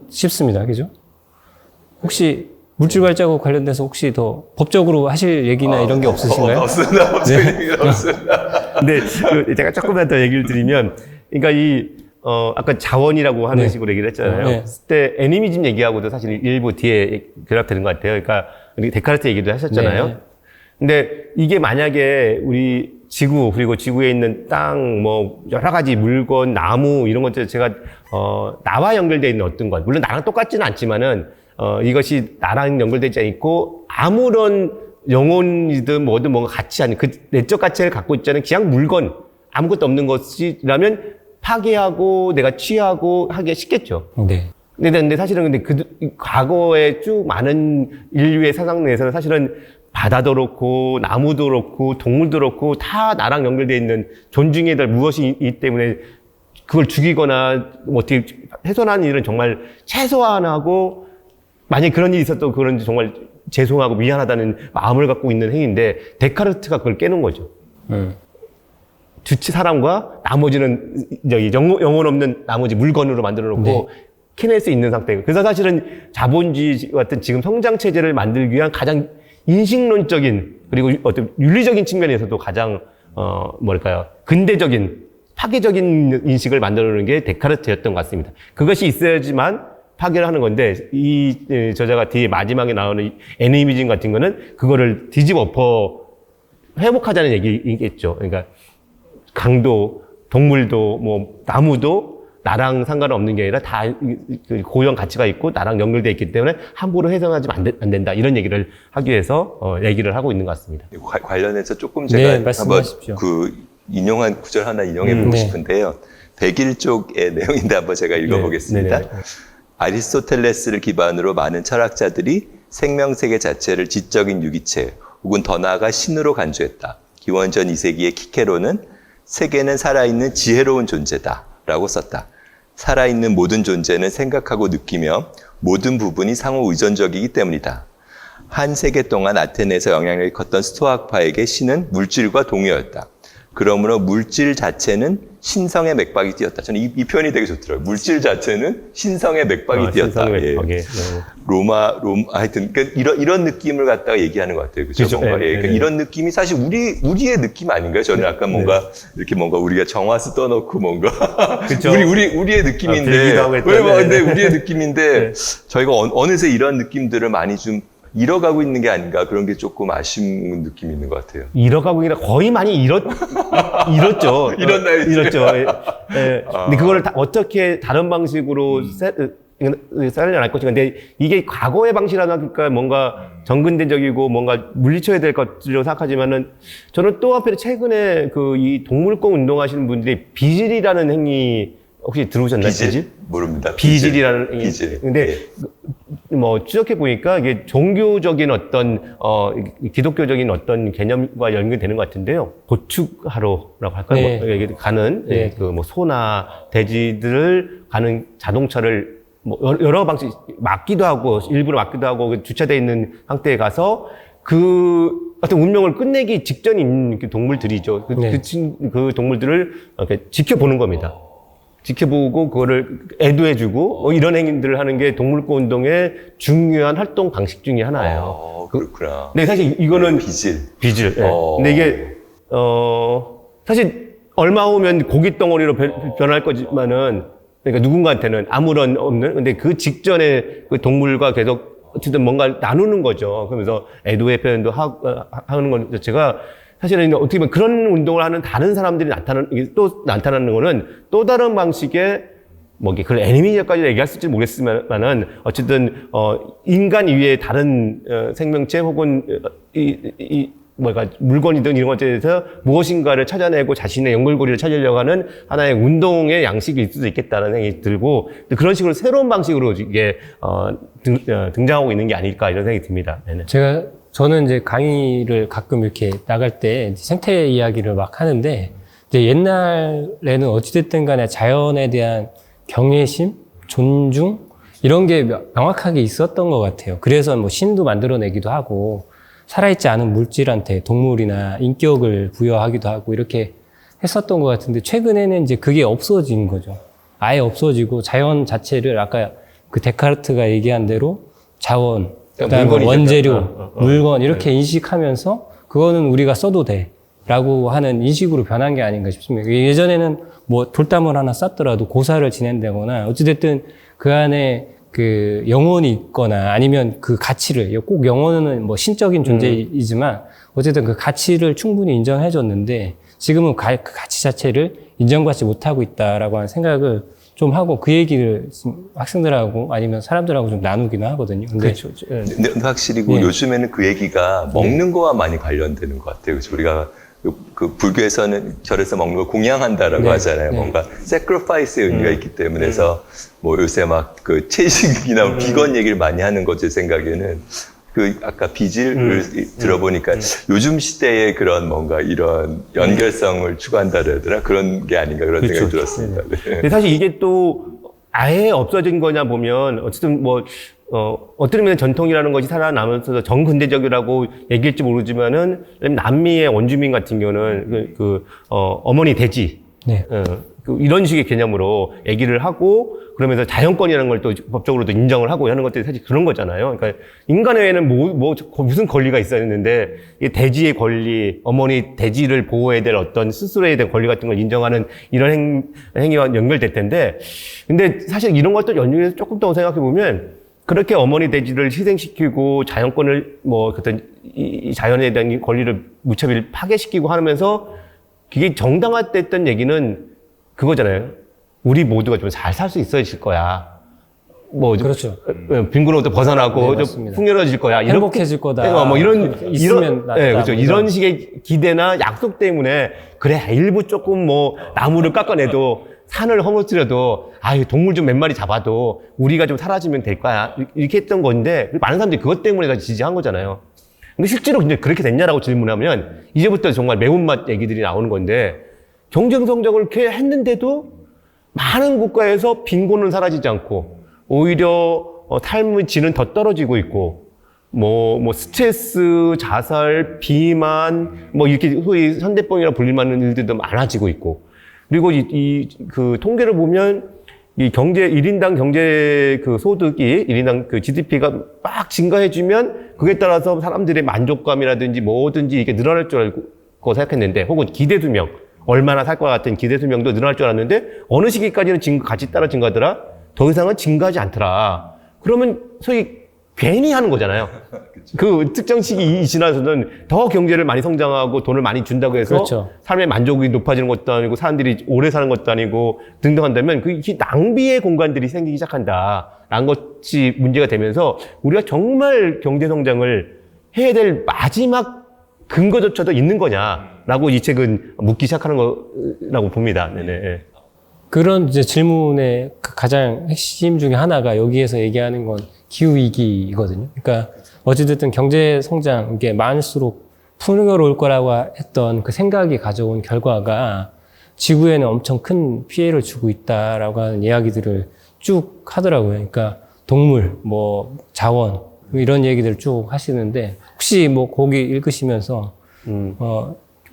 싶습니다. 그죠? 혹시 물질 발자국 관련돼서 혹시 더 법적으로 하실 얘기나 이런 게 없으신가요? 없습니다. 없습니다. 근데 제가 조금만 더 얘기를 드리면, 그러니까 아까 자원이라고 하는 식으로 얘기를 했잖아요. 그때 애니미즘 얘기하고도 사실 일부 뒤에 결합되는 것 같아요. 그러니까 데카르트 얘기도 하셨잖아요. 네. 근데 이게 만약에 우리 지구, 그리고 지구에 있는 땅, 뭐 여러 가지 물건, 나무 이런 것들 제가 나와 연결되어 있는 어떤 것, 물론 나랑 똑같지는 않지만은 이것이 나랑 연결되지 않고 아무런 영혼이든 뭐든 뭔가 같이 하는 그 내적 가치를 갖고 있지 않은 그냥 물건, 아무것도 없는 것이라면 파괴하고 내가 취하고 하기 쉽겠죠. 네. 근데 사실은 과거에 쭉 많은 인류의 사상 내에서는 사실은 바다도 그렇고 나무도 그렇고 동물도 그렇고 다 나랑 연결되어 있는 존중해야 될 무엇이 있기 때문에 그걸 죽이거나 어떻게 훼손하는 일은 정말 최소한하고, 만약에 그런 일이 있었던 그런지 정말 죄송하고 미안하다는 마음을 갖고 있는 행위인데 데카르트가 그걸 깨는 거죠. 주체 사람과 나머지는 영혼 없는 나머지 물건으로 만들어 놓고 캐낼 수 있는 상태예요. 그래서 사실은 자본주의 같은 지금 성장 체제를 만들기 위한 가장 인식론적인 그리고 어떤 윤리적인 측면에서도 가장 근대적인 파괴적인 인식을 만들어 놓는 게 데카르트였던 것 같습니다. 그것이 있어야지만 파괴를 하는 건데 이 저자가 뒤에 마지막에 나오는 애니미즘 같은 거는 그거를 뒤집어 엎어 회복하자는 얘기겠죠. 그러니까 강도, 동물도, 뭐 나무도 나랑 상관없는 게 아니라 다 고유한 가치가 있고 나랑 연결되어 있기 때문에 함부로 해석하지면 안 된다. 이런 얘기를 하기 위해서 얘기를 하고 있는 것 같습니다. 관련해서 조금 네, 제가 한번 말씀하십시오. 인용한 구절 하나 인용해보고 네. 싶은데요. 101쪽의 내용인데 한번 제가 읽어보겠습니다. 네, 네. 아리스토텔레스를 기반으로 많은 철학자들이 생명세계 자체를 지적인 유기체 혹은 더 나아가 신으로 간주했다. 기원전 2세기의 키케로는 세계는 살아있는 지혜로운 존재다 라고 썼다. 살아있는 모든 존재는 생각하고 느끼며 모든 부분이 상호 의존적이기 때문이다. 한 세계 동안 아테네에서 영향력이 컸던 스토아파에게 신은 물질과 동요였다. 그러므로 물질 자체는 신성의 맥박이 뛰었다. 저는 이 표현이 되게 좋더라고요. 물질 자체는 신성의 맥박이 뛰었다. 신성의 예. 맥박에. 하여튼, 그러니까 이런 느낌을 갖다가 얘기하는 것 같아요. 그죠? 그렇죠. 뭔가, 네, 그러니까 네. 이런 느낌이 사실 우리의 느낌 아닌가요? 저는 약간 뭔가, 이렇게 뭔가 우리가 정화수 떠놓고 뭔가. 그쵸. 우리의 느낌인데. 빌기도 하고 했던, 근데 네. 우리의 느낌인데, 네. 저희가 어느새 이런 느낌들을 많이 좀 잃어가고 있는 게 아닌가 그런 게 조금 아쉬운 느낌이 있는 것 같아요. 잃어가고 있는 거의 많이 잃었죠. 잃었나요, 이제? 잃었죠. 예. 근데 그걸 어떻게 다른 방식으로 살려야 할 것인가. 근데 이게 과거의 방식이라니까 뭔가 정근대적이고 뭔가 물리쳐야 될 것으로 생각하지만은 저는 또 한편에 최근에 이 동물권 운동하시는 분들이 비질이라는 행위 혹시 들어보셨나요? 비질? 모릅니다. 비질이라는 행위. 비질. 근데 예. 추적해 보니까 이게 종교적인 어떤 기독교적인 어떤 개념과 연결되는 것 같은데요. 도축하러라고 할까요? 네. 이게 가는 네. 소나 돼지들을 가는 자동차를 여러 방식 막기도 하고 일부러 막기도 하고 주차되어 있는 상태에 가서 어떤 운명을 끝내기 직전인 동물들이죠. 네. 그 동물들을 이렇게 지켜보는 겁니다. 지켜보고 그거를 애도해주고 이런 행위들을 하는 게 동물권 운동의 중요한 활동 방식 중에 하나예요. 그렇구나. 근데 사실 이거는 비질. 예. 근데 이게 사실 얼마 후면 고기 덩어리로 변할 거지만은 그러니까 누군가한테는 아무런 없는 근데 그 직전에 그 동물과 계속 어쨌든 뭔가 나누는 거죠. 그러면서 애도의 표현도 하는 것 자체가 사실은 어떻게 보면 그런 운동을 하는 다른 사람들이 나타나는 거는 또 다른 방식의 그걸 애니미까지 얘기할 수 있을지 모르겠지만은 어쨌든 인간 이외의 다른 생명체 혹은 물건이든 이런 것에 대해서 무엇인가를 찾아내고 자신의 연결고리를 찾으려고 하는 하나의 운동의 양식이 있을 수도 있겠다는 생각이 들고 그런 식으로 새로운 방식으로 이게 등장하고 있는 게 아닐까 이런 생각이 듭니다. 네네. 저는 이제 강의를 가끔 이렇게 나갈 때 생태 이야기를 막 하는데 이제 옛날에는 어찌됐든 간에 자연에 대한 경외심, 존중 이런 게 명확하게 있었던 것 같아요. 그래서 신도 만들어내기도 하고 살아있지 않은 물질한테 동물이나 인격을 부여하기도 하고 이렇게 했었던 것 같은데 최근에는 이제 그게 없어진 거죠. 아예 없어지고 자연 자체를 아까 그 데카르트가 얘기한 대로 자원, 그다음에 원재료, 물건 이렇게 인식하면서 그거는 우리가 써도 돼라고 하는 인식으로 변한 게 아닌가 싶습니다. 예전에는 돌담을 하나 쌓더라도 고사를 지낸다거나 어찌됐든 그 안에 그 영혼이 있거나 아니면 그 가치를 꼭 영혼은 신적인 존재이지만 어쨌든 그 가치를 충분히 인정해줬는데 지금은 그 가치 자체를 인정받지 못하고 있다라고 하는 생각을 좀 하고 그 얘기를 학생들하고 아니면 사람들하고 좀 나누기는 하거든요. 근데 그렇죠. 근데 확실히 네. 요즘에는 그 얘기가 먹는 거와 많이 관련되는 것 같아요. 그래서 우리가 그 불교에서는 절에서 먹는 걸 공양한다라고 네. 하잖아요. 네. 뭔가 sacrifice의 의미가 있기 때문에 해서 요새 막 그 채식이나 비건 얘기를 많이 하는 거 제 생각에는 아까 비질을 들어보니까 요즘 시대의 그런 뭔가 이런 연결성을 추구한다 그러더라. 그런 게 아닌가 그런 그렇죠. 생각이 들었습니다. 네. 근데 사실 이게 또 아예 없어진 거냐 보면 어쨌든 어떤 의미는 전통이라는 것이 살아나면서 정근대적이라고 얘기할지 모르지만은 남미의 원주민 같은 경우는 어머니 돼지 네. 이런 식의 개념으로 얘기를 하고 그러면서 자연권이라는 걸 또 법적으로도 인정을 하고 하는 것들이 사실 그런 거잖아요. 그러니까 인간에는 무슨 권리가 있어야 했는데 이 돼지의 권리, 어머니 돼지를 보호해야 될 어떤 스스로에 대한 권리 같은 걸 인정하는 이런 행위와 연결될 텐데 근데 사실 이런 것도 연결해서 조금 더 생각해 보면 그렇게 어머니 돼지를 희생시키고 자연권을 이 자연에 대한 권리를 무차별 파괴시키고 하면서 그게 정당화됐던 얘기는 그거잖아요. 우리 모두가 좀 잘 살 수 있어질 거야. 뭐 그렇죠. 빈곤으로부터 벗어나고 네, 좀 맞습니다. 풍요로워질 거야. 행복해질 거다. 뭐 이런 있으면 낫다. 그렇죠. 이런 식의 기대나 약속 때문에 그래 일부 조금 뭐 나무를 깎아내도 산을 허물뜨려도 아유 동물 좀 몇 마리 잡아도 우리가 좀 사라지면 될 거야. 이렇게 했던 건데 많은 사람들이 그것 때문에 지지한 거잖아요. 근데 실제로 이제 그렇게 됐냐라고 질문하면 이제부터 정말 매운맛 얘기들이 나오는 건데 경쟁 성장을 이렇게 했는데도 많은 국가에서 빈곤은 사라지지 않고 오히려 삶의 질은 더 떨어지고 있고 뭐 스트레스, 자살, 비만 뭐 이렇게 소위 현대병이라 불릴만한 일들도 많아지고 있고 그리고 그 통계를 보면 이 경제 1인당 경제 그 소득이 1인당 그 GDP가 막 증가해주면 그에 따라서 사람들의 만족감이라든지 뭐든지 이게 늘어날 줄 알고 생각했는데 혹은 기대 수명 얼마나 살 것 같은 기대 수명도 늘어날 줄 알았는데 어느 시기까지는 같이 따라 증가하더라. 더 이상은 증가하지 않더라. 그러면 소위 괜히 하는 거잖아요. 그 특정 시기 지나서는 더 경제를 많이 성장하고 돈을 많이 준다고 해서 그렇죠. 삶의 만족이 높아지는 것도 아니고 사람들이 오래 사는 것도 아니고 등등 한다면 그 낭비의 공간들이 생기기 시작한다라는 것이 문제가 되면서 우리가 정말 경제 성장을 해야 될 마지막 근거조차도 있는 거냐라고 이 책은 묻기 시작하는 거라고 봅니다. 네네. 그런 이제 질문의 그 가장 핵심 중에 하나가 여기에서 얘기하는 건 기후위기이거든요. 그러니까 어찌됐든 경제 성장, 이게 많을수록 풍요로울 거라고 했던 그 생각이 가져온 결과가 지구에는 엄청 큰 피해를 주고 있다라고 하는 이야기들을 쭉 하더라고요. 그러니까 동물, 뭐 자원, 이런 얘기들을 쭉 하시는데 혹시 뭐 거기 읽으시면서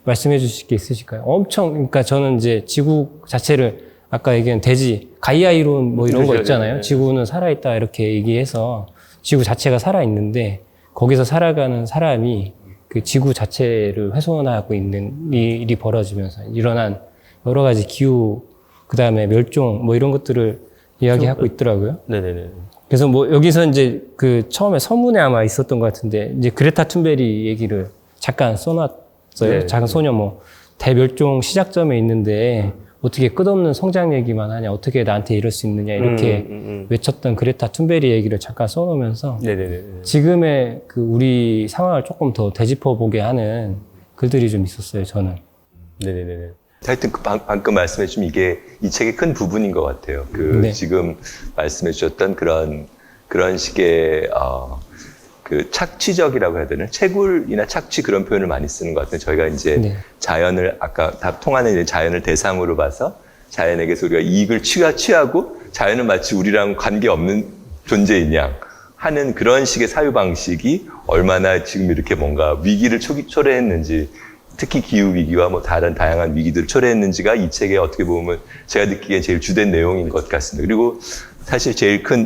말씀해 주실 게 있으실까요? 엄청, 그러니까 저는 이제 지구 자체를 아까 얘기한 대지, 가이아 이론 뭐 이런 거 있잖아요. 지구는 살아있다 이렇게 얘기해서 지구 자체가 살아있는데 거기서 살아가는 사람이 그 지구 자체를 훼손하고 있는 일이 벌어지면서 일어난 여러 가지 기후, 그 다음에 멸종 뭐 이런 것들을 이야기하고 있더라고요. 네네네. 그래서 뭐 여기서 이제 그 처음에 서문에 아마 있었던 것 같은데 이제 그레타 툰베리 얘기를 잠깐 써놨어요. 네. 작은 소녀 뭐 대멸종 시작점에 있는데 어떻게 끝없는 성장 얘기만 하냐, 어떻게 나한테 이럴 수 있느냐 이렇게 외쳤던 그레타 툰베리 얘기를 잠깐 써놓으면서 네네네. 지금의 그 우리 상황을 조금 더 되짚어보게 하는 글들이 좀 있었어요, 저는. 네네네. 하여튼 방금 말씀해 주신 이게 이 책의 큰 부분인 것 같아요. 네. 지금 말씀해 주셨던 그런 식의 그 착취적이라고 해야 되나? 채굴이나 착취 그런 표현을 많이 쓰는 것 같아요. 저희가 이제 네. 자연을 아까 다 통하는 자연을 대상으로 봐서 자연에게서 우리가 이익을 취하고 자연은 마치 우리랑 관계없는 존재인 양 하는 그런 식의 사유 방식이 얼마나 지금 이렇게 뭔가 위기를 초래했는지 특히 기후 위기와 뭐 다른 다양한 위기들을 초래했는지가 이 책에 어떻게 보면 제가 느끼기엔 제일 주된 내용인 것 같습니다. 그리고 사실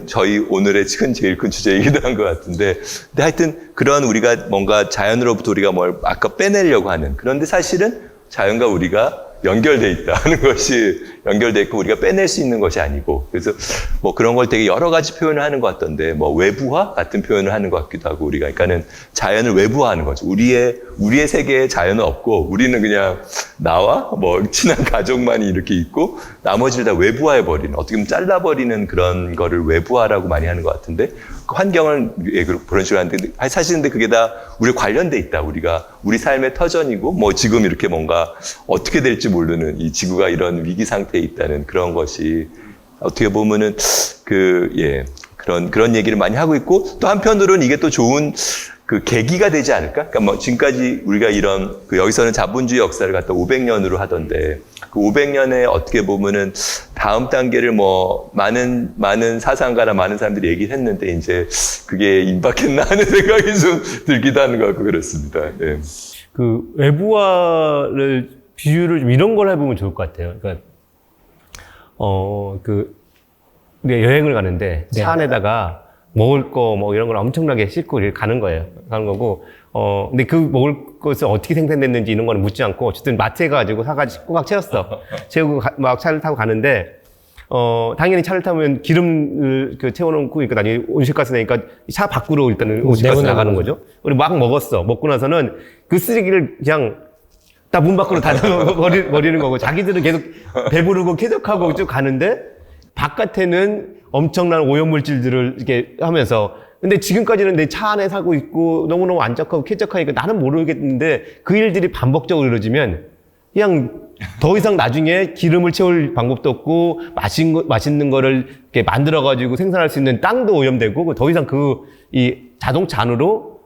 저희 오늘의 제일 큰 주제이기도 한 것 같은데, 근데 하여튼 그런 우리가 뭔가 자연으로부터 우리가 뭘 아까 빼내려고 하는, 그런데 사실은 자연과 우리가 연결돼 있다는 것이 연결돼 있고 우리가 빼낼 수 있는 것이 아니고, 그래서 뭐 그런 걸 되게 여러 가지 표현을 하는 것 같던데, 뭐 외부화 같은 표현을 하는 것 같기도 하고, 우리가 그러니까는 자연을 외부화하는 거죠. 우리의 세계에 자연은 없고 우리는 그냥 나와 뭐 친한 가족만이 이렇게 있고 나머지를 다 외부화해 버리는, 어떻게 보면 잘라 버리는 그런 거를 외부화라고 많이 하는 것 같은데, 그 환경을 그런 식으로 하는데 사실 근데 그게 다 우리 관련돼 있다. 우리가 우리 삶의 터전이고 뭐 지금 이렇게 뭔가 어떻게 될지 모르는 이 지구가 이런 위기 상태에 있다는 그런 것이 어떻게 보면은 그런 얘기를 많이 하고 있고, 또 한편으로는 이게 또 좋은 그 계기가 되지 않을까? 그러니까 뭐 지금까지 우리가 이런 여기서는 자본주의 역사를 갖다 500년으로 하던데, 그 500년에 어떻게 보면은 다음 단계를 뭐 많은 사상가나 많은 사람들이 얘기를 했는데 이제 그게 임박했나 하는 생각이 좀 들기도 하는 것 같고 그렇습니다. 예. 그 외부화를 비유를 좀 이런 걸 해보면 좋을 것 같아요. 그러니까 우리가 여행을 가는데 네. 차 안에다가 먹을 거 뭐 이런 걸 엄청나게 싣고 이렇게 가는 거고, 근데 그 먹을 것을 어떻게 생산됐는지 이런 거는 묻지 않고, 어쨌든 마트에 가가지고 사가지고 꼬박 채웠어. 채우고 막 차를 타고 가는데, 당연히 차를 타면 기름을 채워놓고, 그러니까 나중에 온실가스 내니까 차 밖으로 일단은 온실가스 나가는 거죠. 우리 막 먹었어. 먹고 나서는 그 쓰레기를 그냥 다 문 밖으로 닫아버리는 거고, 자기들은 계속 배부르고 쾌적하고 쭉 가는데, 바깥에는 엄청난 오염물질들을 이렇게 하면서, 근데 지금까지는 내 차 안에 살고 있고, 너무너무 안전하고 쾌적하니까 나는 모르겠는데, 그 일들이 반복적으로 이루어지면, 그냥 더 이상 나중에 기름을 채울 방법도 없고, 맛있는 거를 이렇게 만들어가지고 생산할 수 있는 땅도 오염되고, 더 이상 이 자동차 안으로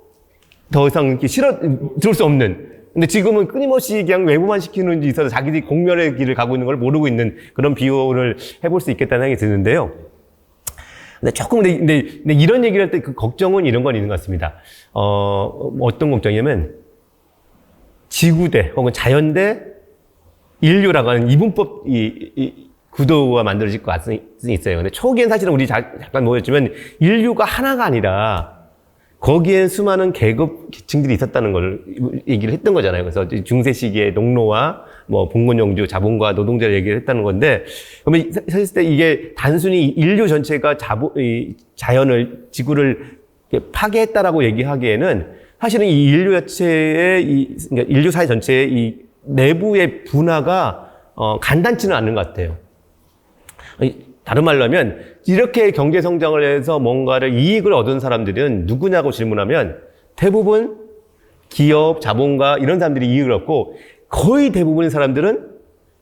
더 이상 이렇게 들어올 수 없는. 근데 지금은 끊임없이 그냥 외부만 시키는 짓에 있어서 자기들이 공멸의 길을 가고 있는 걸 모르고 있는 그런 비유를 해볼 수 있겠다는 생각이 드는데요. 근데 조금, 근데 이런 얘기를 할 때 그 걱정은 이런 건 있는 것 같습니다. 어떤 걱정이냐면, 지구 대 혹은 자연 대 인류라고 하는 이분법, 구도가 만들어질 것 같이 있어요. 근데 초기엔 사실은 우리 잠깐 모였지만 인류가 하나가 아니라 거기엔 수많은 계층들이 있었다는 걸 얘기를 했던 거잖아요. 그래서 중세 시기에 농노와 봉건영주, 자본과 노동자를 얘기를 했다는 건데, 그러면 사실 때 이게 단순히 인류 전체가 자연을, 지구를 파괴했다라고 얘기하기에는 사실은 이 인류 자체의, 그러니까 인류 사회 전체의 이 내부의 분화가 간단치는 않은 것 같아요. 다른 말로 하면 이렇게 경제 성장을 해서 뭔가를 이익을 얻은 사람들은 누구냐고 질문하면 대부분 기업, 자본가 이런 사람들이 이익을 얻고, 거의 대부분의 사람들은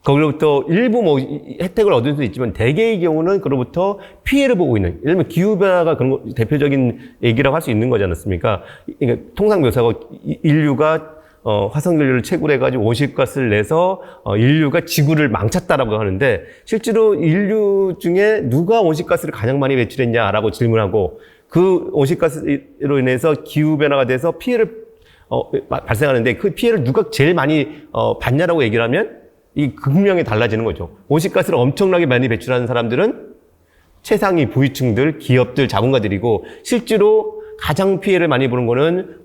거기로부터 일부 혜택을 얻을 수도 있지만 대개의 경우는 그로부터 피해를 보고 있는, 예를 들면 기후변화가 그런 거 대표적인 얘기라고 할 수 있는 거지 않습니까? 그러니까 통상 묘사가 인류가 화석연료를 채굴 해가지고 온실가스를 내서 인류가 지구를 망쳤다라고 하는데, 실제로 인류 중에 누가 온실가스를 가장 많이 배출했냐라고 질문하고, 그 온실가스로 인해서 기후변화가 돼서 피해를 발생하는데 그 피해를 누가 제일 많이 받냐라고 얘기를 하면 이 극명히 달라지는 거죠. 온실가스를 엄청나게 많이 배출하는 사람들은 최상위 부유층들, 기업들, 자본가들이고, 실제로 가장 피해를 많이 보는 거는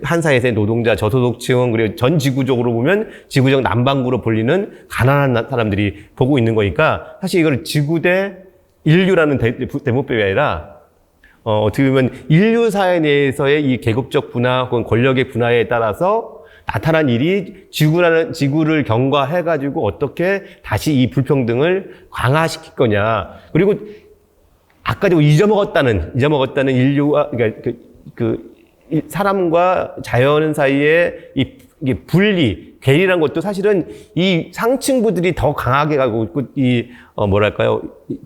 한 사회에서의 노동자, 저소득층, 그리고 전 지구적으로 보면 지구적 남반구로 불리는 가난한 사람들이 보고 있는 거니까, 사실 이걸 지구 대 인류라는 대목법이 아니라 어떻게 보면 인류 사회 내에서의 이 계급적 분화 혹은 권력의 분화에 따라서 나타난 일이 지구를 경과해가지고 어떻게 다시 이 불평등을 강화시킬 거냐. 그리고 아까 잊어먹었다는 인류와, 그러니까 사람과 자연 사이에 이게 분리, 괴리란 것도 사실은 이 상층부들이 더 강하게 가고 있고,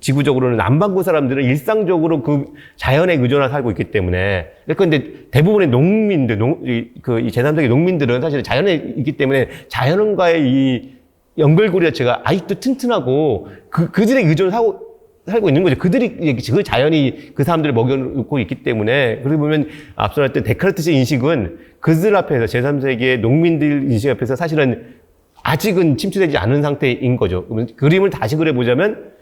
지구적으로는 남반구 사람들은 일상적으로 그 자연에 의존하고 살고 있기 때문에. 그런데 대부분의 농민들, 이 제3세계 농민들은 사실 자연에 있기 때문에 자연과의 이 연결고리 자체가 아직도 튼튼하고 그들의 의존을 살고 있는 거죠. 그 자연이 그 사람들을 먹여놓고 있기 때문에. 그러고 보면 앞서 말했던 데카르트식 인식은 그들 앞에서, 제3세계의 농민들 인식 앞에서 사실은 아직은 침투되지 않은 상태인 거죠. 그림을 다시 그려보자면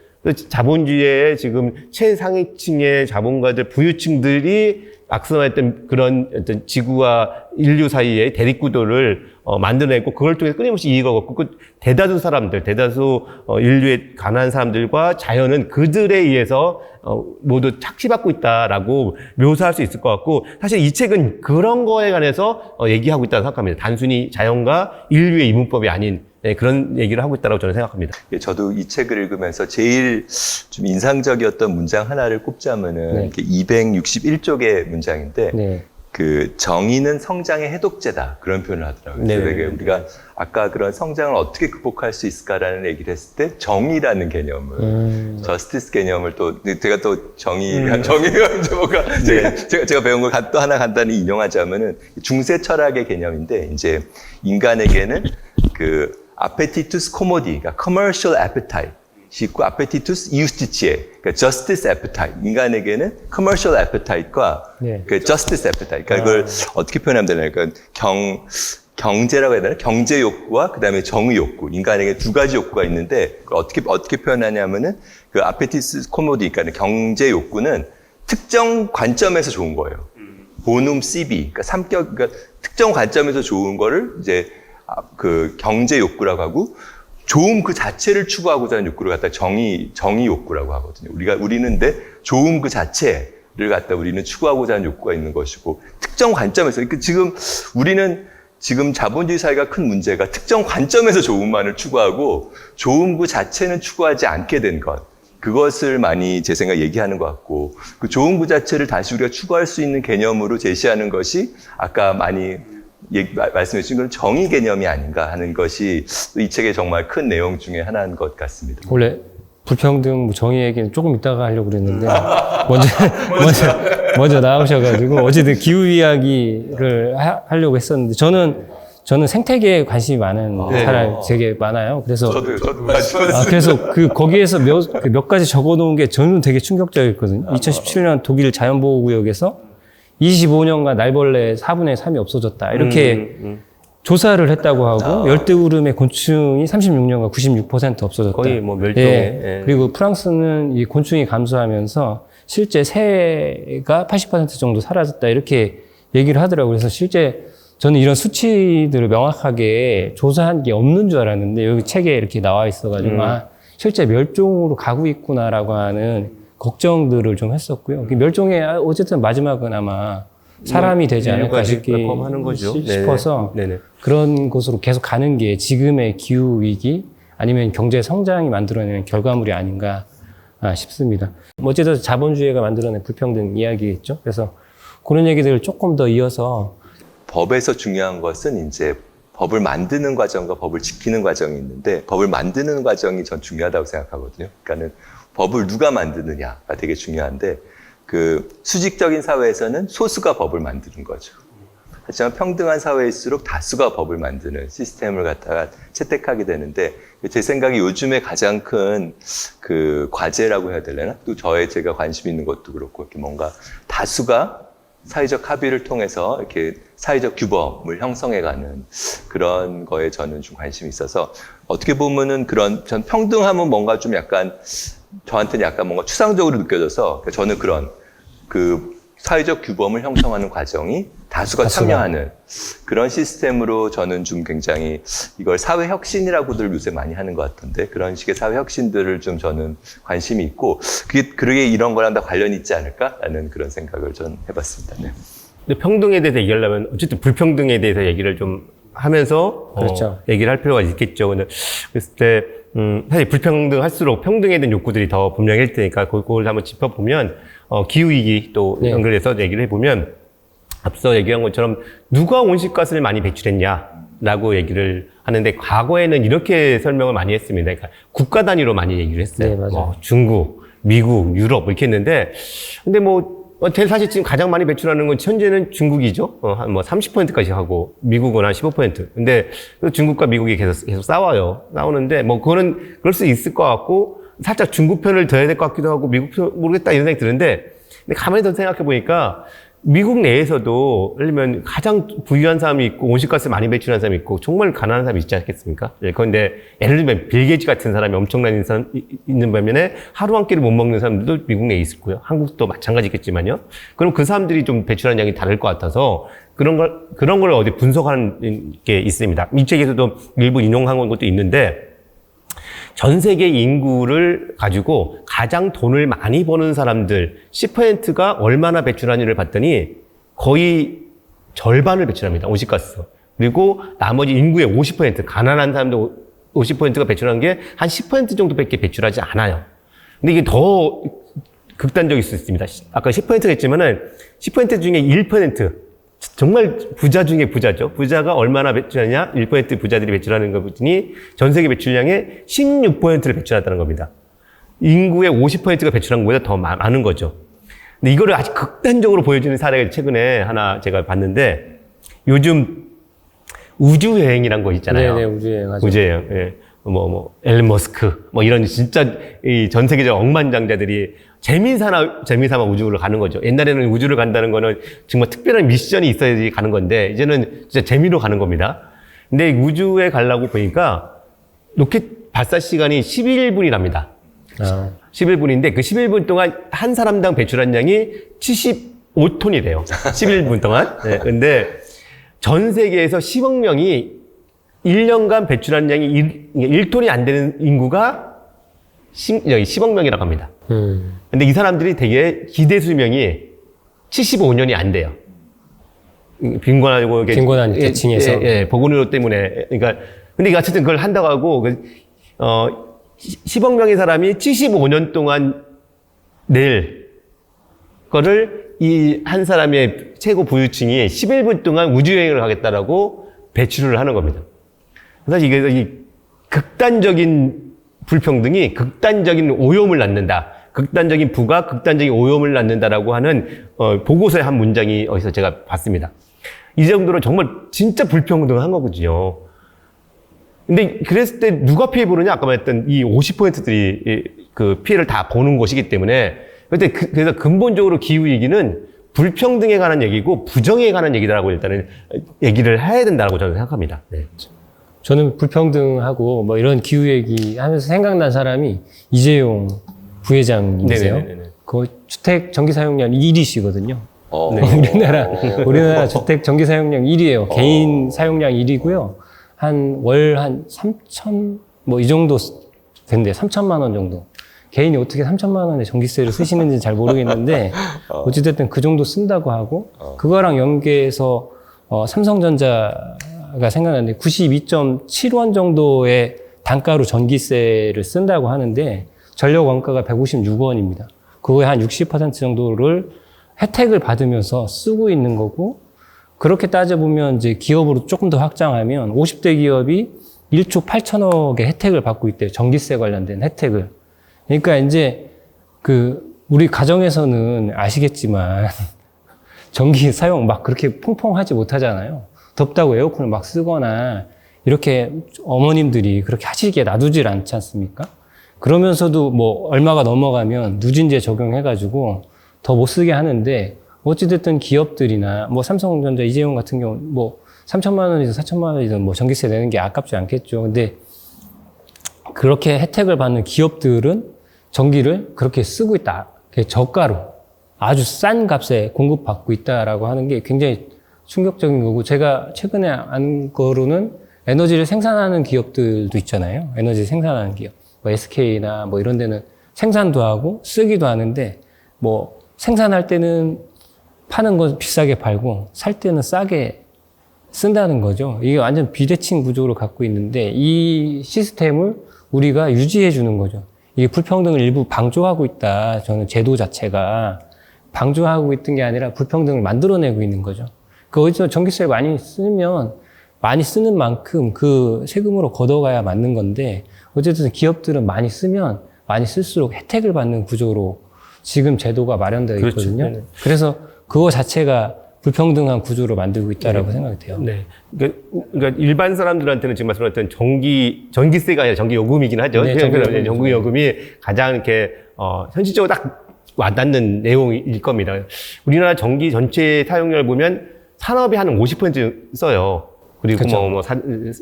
자본주의의 지금 최상위층의 자본가들, 부유층들이 악순환했던 그런 어떤 지구와 인류 사이의 대립구도를 만들어냈고, 그걸 통해서 끊임없이 이익을 얻고, 그 대다수 사람들, 인류의 가난한 사람들과 자연은 그들에 의해서 모두 착취받고 있다라고 묘사할 수 있을 것 같고, 사실 이 책은 그런 거에 관해서 얘기하고 있다고 생각합니다. 단순히 자연과 인류의 이분법이 아닌 그런 얘기를 하고 있다고 저는 생각합니다. 저도 이 책을 읽으면서 제일 좀 인상적이었던 문장 하나를 꼽자면은 261쪽의 문장인데, 그 정의는 성장의 해독제다, 그런 표현을 하더라고요. 되게 우리가 아까 그런 성장을 어떻게 극복할 수 있을까라는 얘기를 했을 때 정의라는 개념을, 저스티스 개념을 제가 또 정의가 이제 뭐가 제가 배운 걸 또 하나 간단히 인용하자면은 중세 철학의 개념인데, 이제 인간에게는 그 appetitus commodi, 그러니까 commercial appetite 있고, appetitus justitiae, 그러니까 justice appetite. 인간에게는 commercial appetite과 그 justice appetite. 그러니까 이걸 어떻게 표현하면 되나요? 그러니까 경제라고 해야 되나? 경제 욕구와 그다음에 정의 욕구. 인간에게 두 가지 욕구가 있는데, 그걸 어떻게 표현하냐면은 그 appetitus commodi, 그러니까 경제 욕구는 특정 관점에서 좋은 거예요. bonum sibi, 그러니까 특정 관점에서 좋은 거를 이제 그 경제 욕구라고 하고, 좋음 그 자체를 추구하고자 하는 욕구를 갖다 정의 욕구라고 하거든요. 우리는 좋음 그 자체를 갖다 우리는 추구하고자 하는 욕구가 있는 것이고, 특정 관점에서, 그러니까 지금 우리는 지금 자본주의 사회가 큰 문제가 특정 관점에서 좋음만을 추구하고 좋은 그 자체는 추구하지 않게 된 것. 그것을 많이 제 생각에 얘기하는 것 같고 그 좋은 그 자체를 다시 우리가 추구할 수 있는 개념으로 제시하는 것이 아까 많이 말씀해 주신 건 정의 개념이 아닌가 하는 것이 이 책의 정말 큰 내용 중에 하나인 것 같습니다. 원래 불평등, 정의 얘기는 조금 이따가 하려고 그랬는데 먼저 나오셔가지고 어쨌든 기후 이야기를 하려고 했었는데 저는 생태계에 관심이 많은 사람이 되게 많아요. 그래서 저도 그래서 거기에서 몇 가지 적어놓은 게 저는 되게 충격적이었거든요. 2017년 독일 자연보호구역에서 25년간 날벌레 4분의 3이 없어졌다. 이렇게 조사를 했다고 하고 열대우림의 곤충이 36년간 96% 없어졌다. 거의 뭐 멸종. 예. 그리고 프랑스는 이 곤충이 감소하면서 실제 새가 80% 정도 사라졌다. 이렇게 얘기를 하더라고요. 그래서 실제 저는 이런 수치들을 명확하게 조사한 게 없는 줄 알았는데 여기 책에 이렇게 나와 있어가지고 실제 멸종으로 가고 있구나라고 하는 걱정들을 좀 했었고요. 멸종의 어쨌든 마지막은 아마 사람이 되지 않을까 싶어서 네네. 그런 곳으로 계속 가는 게 지금의 기후 위기 아니면 경제 성장이 만들어내는 결과물이 아닌가 싶습니다. 어쨌든 자본주의가 만들어낸 불평등 이야기겠죠. 그래서 그런 얘기들을 조금 더 이어서 법에서 중요한 것은 이제 법을 만드는 과정과 법을 지키는 과정이 있는데 법을 만드는 과정이 전 중요하다고 생각하거든요. 그러니까는 법을 누가 만드느냐가 되게 중요한데 그 수직적인 사회에서는 소수가 법을 만드는 거죠. 하지만 평등한 사회일수록 다수가 법을 만드는 시스템을 갖다가 채택하게 되는데 제 생각에 요즘에 가장 큰 그 과제라고 해야 되려나? 또 제가 관심 있는 것도 그렇고 이렇게 뭔가 다수가 사회적 합의를 통해서 이렇게 사회적 규범을 형성해가는 그런 거에 저는 좀 관심이 있어서 어떻게 보면은 전 평등하면 뭔가 좀 약간 저한테는 약간 뭔가 추상적으로 느껴져서 저는 그런 그 사회적 규범을 형성하는 과정이 다수가 참여하는 그런 시스템으로 저는 좀 굉장히 이걸 사회혁신이라고들 요새 많이 하는 것 같은데 그런 식의 사회혁신들을 좀 저는 관심이 있고 그게 이런 거랑 다 관련이 있지 않을까라는 그런 생각을 전 해봤습니다. 네. 근데 평등에 대해서 얘기하려면 어쨌든 불평등에 대해서 얘기를 좀 하면서 그렇죠. 얘기를 할 필요가 있겠죠. 근데 그랬을 때 사실 불평등할수록 평등에 대한 욕구들이 더 분명할 테니까 그걸 한번 짚어보면 기후위기 또 연결해서 얘기를 해보면 앞서 얘기한 것처럼 누가 온실가스를 많이 배출했냐라고 얘기를 하는데 과거에는 이렇게 설명을 많이 했습니다. 그러니까 국가 단위로 많이 얘기를 했어요. 네, 맞아요. 중국, 미국, 유럽 이렇게 했는데 근데 제일 사실 지금 가장 많이 배출하는 건 현재는 중국이죠. 한 30%까지 하고 미국은 한 15%. 근데 중국과 미국이 계속 싸워요. 싸우는데 그거는 그럴 수 있을 것 같고 살짝 중국 편을 둬야 될 것 같기도 하고 미국 편 모르겠다 이런 생각이 드는데 근데 가만히 더 생각해 보니까 미국 내에서도 예를 들면 가장 부유한 사람이 있고 온실가스 많이 배출하는 사람이 있고 정말 가난한 사람이 있지 않겠습니까? 그런데 예를 들면 빌 게이츠 같은 사람이 엄청난 사람 있는 반면에 하루 한 끼를 못 먹는 사람들도 미국 내에 있을 거예요. 한국도 마찬가지겠지만요. 그럼 그 사람들이 좀 배출하는 양이 다를 것 같아서 그런 걸 어디 분석하는 게 있습니다. 이 책에서도 일부 인용한 것도 있는데 전 세계 인구를 가지고 가장 돈을 많이 버는 사람들 10%가 얼마나 배출하는지를 봤더니 거의 절반을 배출합니다. 온실가스. 그리고 나머지 인구의 50%, 가난한 사람들 50%가 배출하는 게 한 10% 정도밖에 배출하지 않아요. 근데 이게 더 극단적일 수 있습니다. 아까 10%가 했지만은 10% 중에 1%, 정말 부자 중에 부자죠. 부자가 얼마나 배출하냐? 1% 부자들이 배출하는 거 보더니 전 세계 배출량의 16%를 배출한다는 겁니다. 인구의 50%가 배출한 것보다 더 많은 거죠. 근데 이거를 아주 극단적으로 보여주는 사례가 최근에 하나 제가 봤는데 요즘 우주여행이란 거 있잖아요. 네네, 우주여행 하죠. 우주여행. 예. 앨런 머스크, 이런 진짜 전 세계적 억만장자들이 재미삼아 우주를 가는 거죠. 옛날에는 우주를 간다는 거는 정말 특별한 미션이 있어야지 가는 건데, 이제는 진짜 재미로 가는 겁니다. 근데 우주에 가려고 보니까 로켓 발사 시간이 11분이랍니다. 11분인데 그 11분 동안 한 사람당 배출한 양이 75톤이래요. 11분 동안. 네, 근데 전 세계에서 10억 명이 1년간 배출한 양이 1톤이 안 되는 인구가 10억 명이라고 합니다. 근데 이 사람들이 되게 기대 수명이 75년이 안 돼요. 빈곤하고 이게 빈곤한 계층에서. 보건의료 때문에 그러니까 근데 어쨌든 그걸 한다고 하고 10억 명의 사람이 75년 동안 낼 거를 이 한 사람의 최고 부유층이 11분 동안 우주여행을 하겠다라고 배출을 하는 겁니다. 사실 이게 이 극단적인 불평등이 극단적인 오염을 낳는다. 극단적인 부가 극단적인 오염을 낳는다라고 하는 보고서의 한 문장이 어디서 제가 봤습니다. 이 정도로 정말 진짜 불평등한 거거든요. 근데 그랬을 때 누가 피해 보느냐? 아까 말했던 이 50%들이 그 피해를 다 보는 것이기 때문에 그래서 근본적으로 기후위기는 불평등에 관한 얘기고 부정에 관한 얘기라고 일단은 얘기를 해야 된다고 저는 생각합니다. 네. 저는 불평등하고 뭐 이런 기후 얘기 하면서 생각난 사람이 이재용 부회장님이세요. 그 주택 전기 사용량 1위시거든요. 네. 우리나라 주택 전기 사용량 1위예요. 개인 사용량 1위고요. 월 한 3천 뭐 이 정도 된대. 3천만 원 정도. 개인이 어떻게 3천만 원의 전기세를 쓰시는지 잘 모르겠는데 어찌됐든 그 정도 쓴다고 하고 그거랑 연계해서 삼성전자가 생각나는데 92.7원 정도의 단가로 전기세를 쓴다고 하는데 전력 원가가 156원입니다. 그거의 한 60% 정도를 혜택을 받으면서 쓰고 있는 거고 그렇게 따져보면 이제 기업으로 조금 더 확장하면 50대 기업이 1조 8천억의 혜택을 받고 있대요. 전기세 관련된 혜택을. 그러니까 이제 우리 가정에서는 아시겠지만 전기 사용 막 그렇게 퐁퐁하지 못하잖아요. 덥다고 에어컨을 막 쓰거나 이렇게 어머님들이 그렇게 하시기에 놔두질 않지 않습니까? 그러면서도 뭐 얼마가 넘어가면 누진제 적용해가지고 더 못 쓰게 하는데 어찌됐든 기업들이나 뭐 삼성전자, 이재용 같은 경우 뭐 3천만 원이든 4천만 원이든 뭐 전기세 내는 게 아깝지 않겠죠. 근데 그렇게 혜택을 받는 기업들은 전기를 그렇게 쓰고 있다. 저가로 아주 싼 값에 공급받고 있다라고 하는 게 굉장히 충격적인 거고 제가 최근에 안 거로는 에너지를 생산하는 기업들도 있잖아요. 에너지 생산하는 기업. 뭐 SK나 뭐 이런 데는 생산도 하고 쓰기도 하는데 뭐 생산할 때는 파는 건 비싸게 팔고 살 때는 싸게 쓴다는 거죠. 이게 완전 비대칭 구조로 갖고 있는데 이 시스템을 우리가 유지해 주는 거죠. 이게 불평등을 일부 방조하고 있다. 저는 제도 자체가 방조하고 있던 게 아니라 불평등을 만들어내고 있는 거죠. 어디서 전기세 많이 쓰면 많이 쓰는 만큼 그 세금으로 걷어가야 맞는 건데 어쨌든 기업들은 많이 쓰면 많이 쓸수록 혜택을 받는 구조로 지금 제도가 마련되어 있거든요. 그렇죠. 그래서 그거 자체가 불평등한 구조로 만들고 있다라고 생각이 돼요. 네. 그러니까 일반 사람들한테는 지금 말씀하셨던 전기세가 아니라 전기요금이긴 하죠. 네, 전기요금이 가장 이렇게, 현실적으로 딱 와닿는 내용일 겁니다. 우리나라 전기 전체 사용량을 보면 산업이 한 50% 써요. 그리고 그렇죠.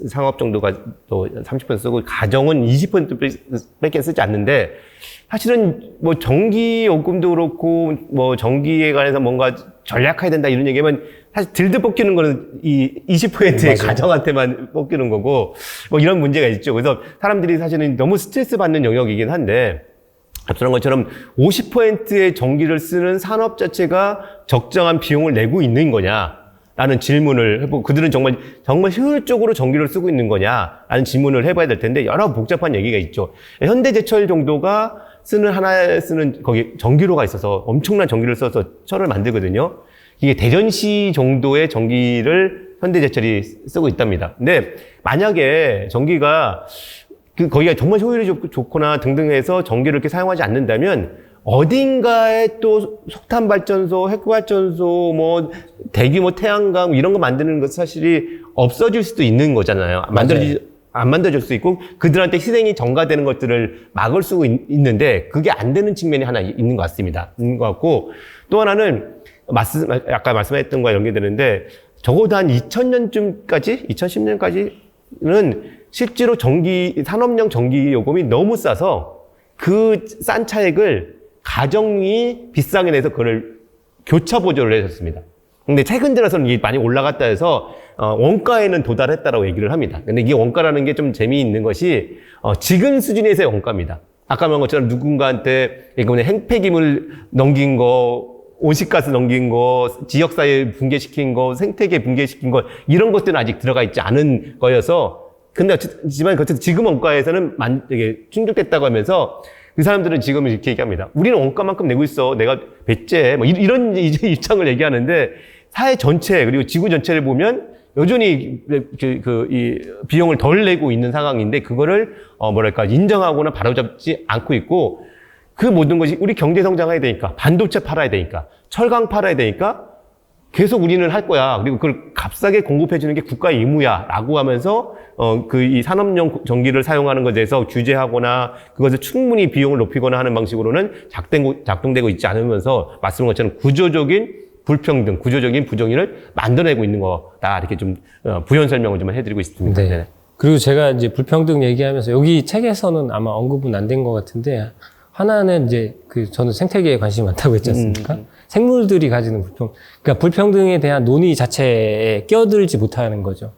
상업 정도가 또 30% 쓰고 가정은 20%밖에 쓰지 않는데 사실은 뭐 전기 요금도 그렇고 뭐 전기에 관해서 뭔가 전략해야 된다 이런 얘기하면 사실 들들 뽑히는 거는 이 20%의 가정한테만 뽑히는 거고 뭐 이런 문제가 있죠. 그래서 사람들이 사실은 너무 스트레스 받는 영역이긴 한데 앞서는 것처럼 50%의 전기를 쓰는 산업 자체가 적정한 비용을 내고 있는 거냐? 라는 질문을 해보고 그들은 정말 효율적으로 전기를 쓰고 있는 거냐라는 질문을 해봐야 될 텐데 여러 복잡한 얘기가 있죠. 현대제철 정도가 하나에 쓰는 거기 전기로가 있어서 엄청난 전기를 써서 철을 만들거든요. 이게 대전시 정도의 전기를 현대제철이 쓰고 있답니다. 근데 만약에 전기가 거기가 정말 효율이 좋거나 등등 해서 전기를 이렇게 사용하지 않는다면 어딘가에 또 석탄발전소, 핵발전소, 뭐 대규모 태양광 이런 거 만드는 것 사실이 없어질 수도 있는 거잖아요. 안 만들어질 수 있고 그들한테 희생이 전가되는 것들을 막을 수 있는데 그게 안 되는 측면이 하나 있는 것 같습니다. 있는 것 같고 또 하나는 아까 말씀했던 거와 연계되는데 적어도 한 2000년쯤까지 2010년까지는 실제로 산업용 전기 요금이 너무 싸서 그 싼 차액을 가정이 비싸게 내서 그걸 교차 보조를 해줬습니다. 근데 최근 들어서는 이게 많이 올라갔다 해서 원가에는 도달했다라고 얘기를 합니다. 근데 이게 원가라는 게 좀 재미있는 것이 지금 수준에서의 원가입니다. 아까 말한 것처럼 누군가한테 이번에 행패기물 넘긴 거 온실가스 넘긴 거, 지역사회 붕괴시킨 거, 생태계 붕괴시킨 거, 이런 것들은 아직 들어가 있지 않은 거여서, 근데 하지만 지금 원가에서는 되게 충족됐다고 하면서 그 사람들은 지금 이렇게 얘기합니다. 우리는 원가만큼 내고 있어. 내가 배째. 뭐 이런 입장을 얘기하는데 사회 전체 그리고 지구 전체를 보면 여전히 이 비용을 덜 내고 있는 상황인데 그거를 인정하거나 바로잡지 않고 있고 그 모든 것이 우리 경제 성장해야 되니까 반도체 팔아야 되니까 철강 팔아야 되니까 계속 우리는 할 거야. 그리고 그걸 값싸게 공급해 주는 게 국가의 의무야라고 하면서 이 산업용 전기를 사용하는 것에 대해서 규제하거나 그것을 충분히 비용을 높이거나 하는 방식으로는 작동되고 있지 않으면서 말씀한 것처럼 구조적인 불평등, 구조적인 부정의를 만들어내고 있는 거다. 이렇게 좀 부연 설명을 좀 해드리고 있습니다. 네. 그리고 제가 이제 불평등 얘기하면서 여기 책에서는 아마 언급은 안 된 것 같은데 하나는 이제 저는 생태계에 관심이 많다고 했지 않습니까? 생물들이 가지는 그러니까 불평등에 대한 논의 자체에 끼어들지 못하는 거죠.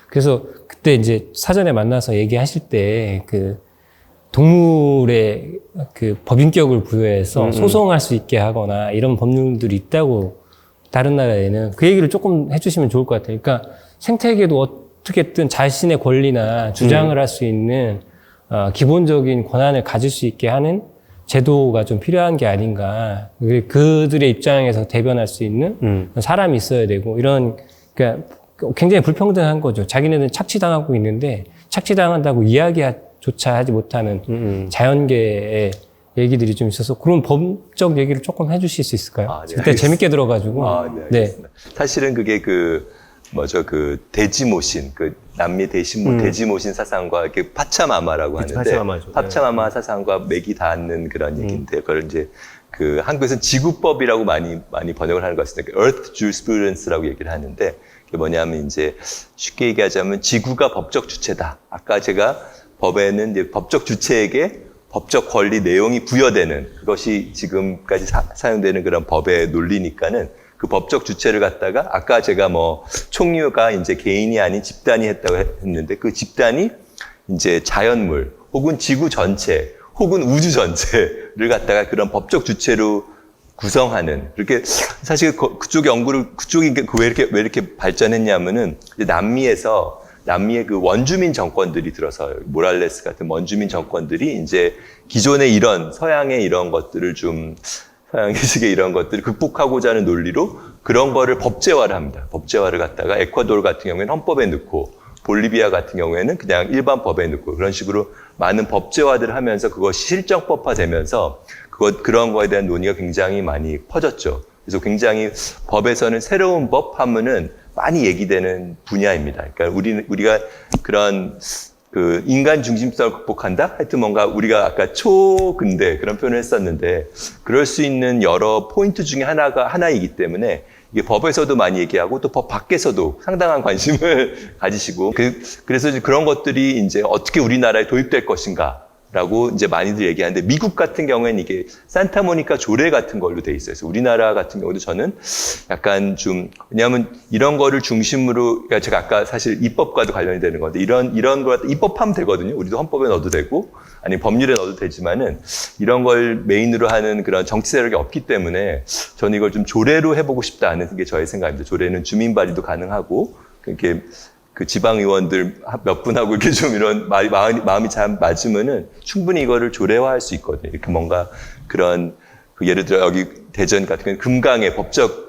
그래서 그때 이제 사전에 만나서 얘기하실 때 동물의 법인격을 부여해서 소송할 수 있게 하거나 이런 법률들이 있다고 다른 나라에는 그 얘기를 조금 해주시면 좋을 것 같아요. 그러니까 생태계도 어떻게든 자신의 권리나 주장을 할 수 있는 기본적인 권한을 가질 수 있게 하는 제도가 좀 필요한 게 아닌가. 그들의 입장에서 대변할 수 있는 사람이 있어야 되고 그러니까 굉장히 불평등한 거죠. 자기네들은 착취당하고 있는데 착취당한다고 이야기조차 하지 못하는 자연계의 얘기들이 좀 있어서 그런 법적 얘기를 조금 해주실 수 있을까요? 네, 그때 재밌게 들어가지고. 네, 알겠습니다. 사실은 그게 대지모신, 남미 대지모신 사상과 이렇게 파차마마라고 하는데, 파차마마죠. 파차마마 사상과 맥이 닿는 그런 얘기인데, 그걸 이제 한국에서는 지구법이라고 많이 번역을 하는 것 같습니다. Earth Jurisprudence라고 얘기를 하는데, 그게 뭐냐면 이제 쉽게 얘기하자면 지구가 법적 주체다. 아까 제가 법에는 이제 법적 주체에게 법적 권리 내용이 부여되는 그것이 지금까지 사용되는 그런 법의 논리니까는 그 법적 주체를 갖다가 아까 제가 총류가 이제 개인이 아닌 집단이 했다고 했는데 그 집단이 이제 자연물 혹은 지구 전체 혹은 우주 전체를 갖다가 그런 법적 주체로 구성하는 그렇게 사실 그쪽 연구를 그쪽이 왜 이렇게 발전했냐면은 남미의 그 원주민 정권들이 들어서 모랄레스 같은 원주민 정권들이 이제 기존의 이런 서양의 이런 것들을 서양의식의 이런 것들을 극복하고자 하는 논리로 그런 거를 법제화를 합니다. 법제화를 갖다가 에콰도르 같은 경우에는 헌법에 넣고 볼리비아 같은 경우에는 그냥 일반 법에 넣고 그런 식으로 많은 법제화들을 하면서 그것이 실정법화되면서 그런 거에 대한 논의가 굉장히 많이 퍼졌죠. 그래서 굉장히 법에서는 새로운 법 하면은 많이 얘기되는 분야입니다. 그러니까 우리가 그런 인간 중심성을 극복한다? 하여튼 뭔가 우리가 아까 초근대 그런 표현을 했었는데 그럴 수 있는 여러 포인트 중에 하나이기 때문에 이게 법에서도 많이 얘기하고 또 법 밖에서도 상당한 관심을 가지시고 그래서 그런 것들이 이제 어떻게 우리나라에 도입될 것인가 라고 이제 많이들 얘기하는데 미국 같은 경우에는 이게 산타모니카 조례 같은 걸로 돼 있어요. 그래서 우리나라 같은 경우도 저는 약간 왜냐하면 이런 거를 중심으로 그러니까 제가 아까 사실 입법과도 관련이 되는 건데 이런 걸 입법하면 되거든요. 우리도 헌법에 넣어도 되고 아니 법률에 넣어도 되지만은 이런 걸 메인으로 하는 그런 정치 세력이 없기 때문에 저는 이걸 좀 조례로 해보고 싶다는 게 저의 생각입니다. 조례는 주민 발의도 가능하고 그렇게 지방의원들 몇 분하고 이렇게 좀 이런 마음이 잘 맞으면은 충분히 이거를 조례화할 수 있거든요. 이렇게 뭔가 그런 예를 들어 여기 대전 같은 경우는 금강에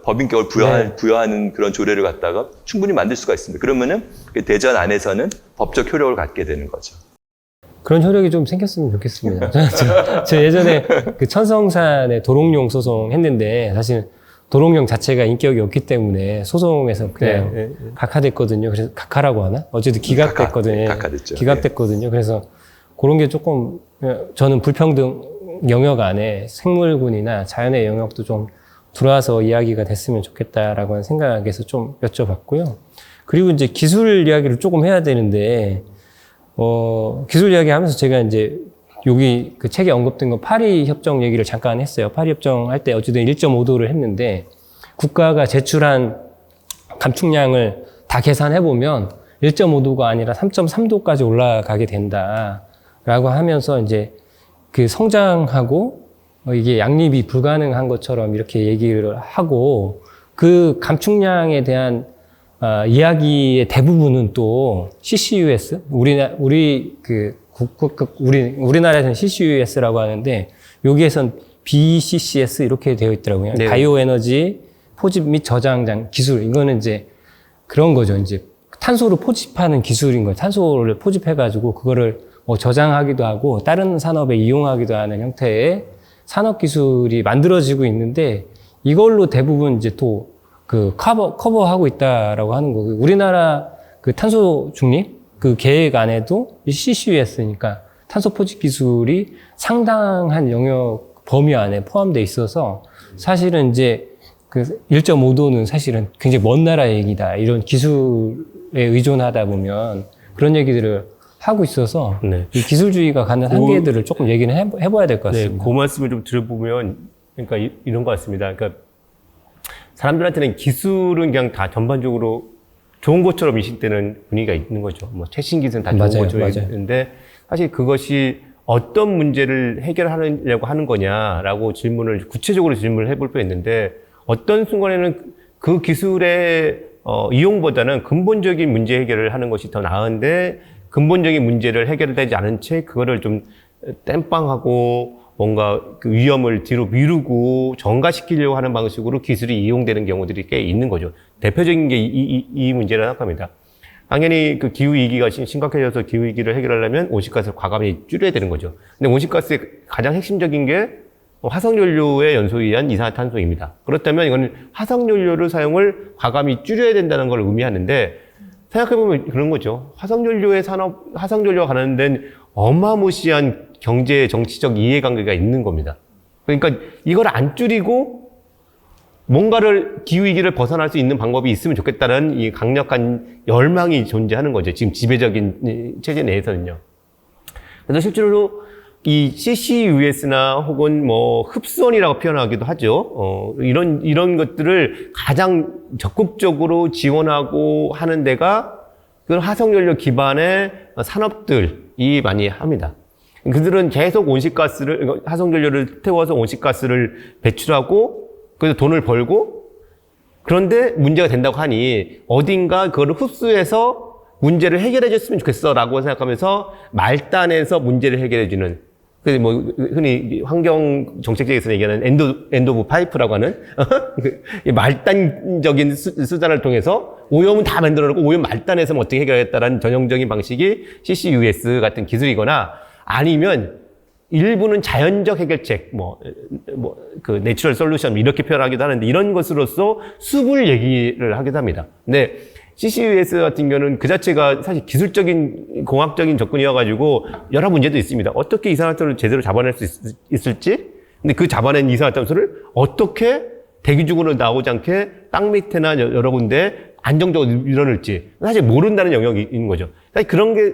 법인격을 부여하는 그런 조례를 갖다가 충분히 만들 수가 있습니다. 그러면은 대전 안에서는 법적 효력을 갖게 되는 거죠. 그런 효력이 좀 생겼으면 좋겠습니다. 저 예전에 천성산에 도롱뇽 소송 했는데 사실 도롱뇽 자체가 인격이 없기 때문에 소송에서 그냥 각하됐거든요. 그래서 각하라고 하나? 어쨌든 기각됐거든요. 각하됐죠. 기각됐거든요. 그래서 그런 게 조금 저는 불평등 영역 안에 생물군이나 자연의 영역도 좀 들어와서 이야기가 됐으면 좋겠다라고 하는 생각에서 좀 여쭤봤고요. 그리고 이제 기술 이야기를 조금 해야 되는데 기술 이야기 하면서 제가 이제 여기 책에 언급된 거 파리 협정 얘기를 잠깐 했어요. 파리 협정 할 때 어쨌든 1.5도를 했는데 국가가 제출한 감축량을 다 계산해 보면 1.5도가 아니라 3.3도까지 올라가게 된다라고 하면서 이제 성장하고 이게 양립이 불가능한 것처럼 이렇게 얘기를 하고 그 감축량에 대한 이야기의 대부분은 또 CCUS 우리나라에서는 CCUS라고 하는데 여기에선 BCCS 이렇게 되어 있더라고요. 네. 바이오 에너지 포집 및 저장장 기술. 이거는 이제 그런 거죠. 이제 탄소를 포집하는 기술인 거예요. 탄소를 포집해가지고 그거를 저장하기도 하고 다른 산업에 이용하기도 하는 형태의 산업 기술이 만들어지고 있는데 이걸로 대부분 이제 또 그 커버하고 있다라고 하는 거고 우리나라 그 탄소 중립 그 계획 안에도 CCUS니까 탄소 포집 기술이 상당한 영역 범위 안에 포함되어 있어서 사실은 이제 그 1.5도는 사실은 굉장히 먼 나라 얘기다. 이런 기술에 의존하다 보면 그런 얘기들을 하고 있어서 네. 이 기술주의가 갖는 한계들을 조금 얘기는 해봐야 될 것 같습니다. 네, 그 말씀을 좀 들어보면, 그러니까 이런 것 같습니다. 그러니까 사람들한테는 기술은 그냥 다 전반적으로 좋은 것처럼 인식되는 분위기가 있는 거죠. 뭐 최신 기술은 다 좋은 맞아요, 것처럼 맞아요. 있는데 사실 그것이 어떤 문제를 해결하려고 하는 거냐라고 구체적으로 질문을 해볼 수 있는데 어떤 순간에는 그 기술의 이용보다는 근본적인 문제 해결을 하는 것이 더 나은데 근본적인 문제를 해결되지 않은 채 그거를 좀 땜빵하고 뭔가 그 위험을 뒤로 미루고 전가시키려고 하는 방식으로 기술이 이용되는 경우들이 꽤 있는 거죠. 대표적인 게 이 문제를 생각합니다. 당연히 그 기후위기가 심각해져서 기후위기를 해결하려면 온실가스를 과감히 줄여야 되는 거죠. 근데 온실가스의 가장 핵심적인 게 화석연료의 연소에 의한 이산화탄소입니다. 그렇다면 이건 화석연료를 사용을 과감히 줄여야 된다는 걸 의미하는데 생각해보면 그런 거죠. 화석연료와 관련된 어마무시한 경제, 정치적 이해관계가 있는 겁니다. 그러니까 이걸 안 줄이고 뭔가를 기후위기를 벗어날 수 있는 방법이 있으면 좋겠다는 이 강력한 열망이 존재하는 거죠. 지금 지배적인 체제 내에서는요. 그래서 실제로 이 CCUS나 혹은 뭐 흡수원이라고 표현하기도 하죠. 이런 것들을 가장 적극적으로 지원하고 하는 데가 그런 화석연료 기반의 산업들이 많이 합니다. 그들은 계속 화석연료를 태워서 온실가스를 배출하고 그래서 돈을 벌고 그런데 문제가 된다고 하니 어딘가 그거를 흡수해서 문제를 해결해 줬으면 좋겠어 라고 생각하면서 말단에서 문제를 해결해 주는 그 뭐 흔히 환경 정책적에서 얘기하는 엔드 오브 파이프라고 하는 말단적인 수단을 통해서 오염은 다 만들어 놓고 오염 말단에서 어떻게 해결하겠다라는 전형적인 방식이 CCUS 같은 기술이거나 아니면 일부는 자연적 해결책, 그 내추럴 솔루션 이렇게 표현하기도 하는데 이런 것으로서 숲을 얘기를 하기도 합니다. 근데 CCUS 같은 경우는 그 자체가 사실 기술적인 공학적인 접근이어가지고 여러 문제도 있습니다. 어떻게 이산화탄소를 제대로 잡아낼 수 있을지, 근데 그 잡아낸 이산화탄소를 어떻게 대기적으로 나오지 않게 땅 밑에나 여러 군데 안정적으로 밀어넣을지 사실 모른다는 영역이 있는 거죠. 사실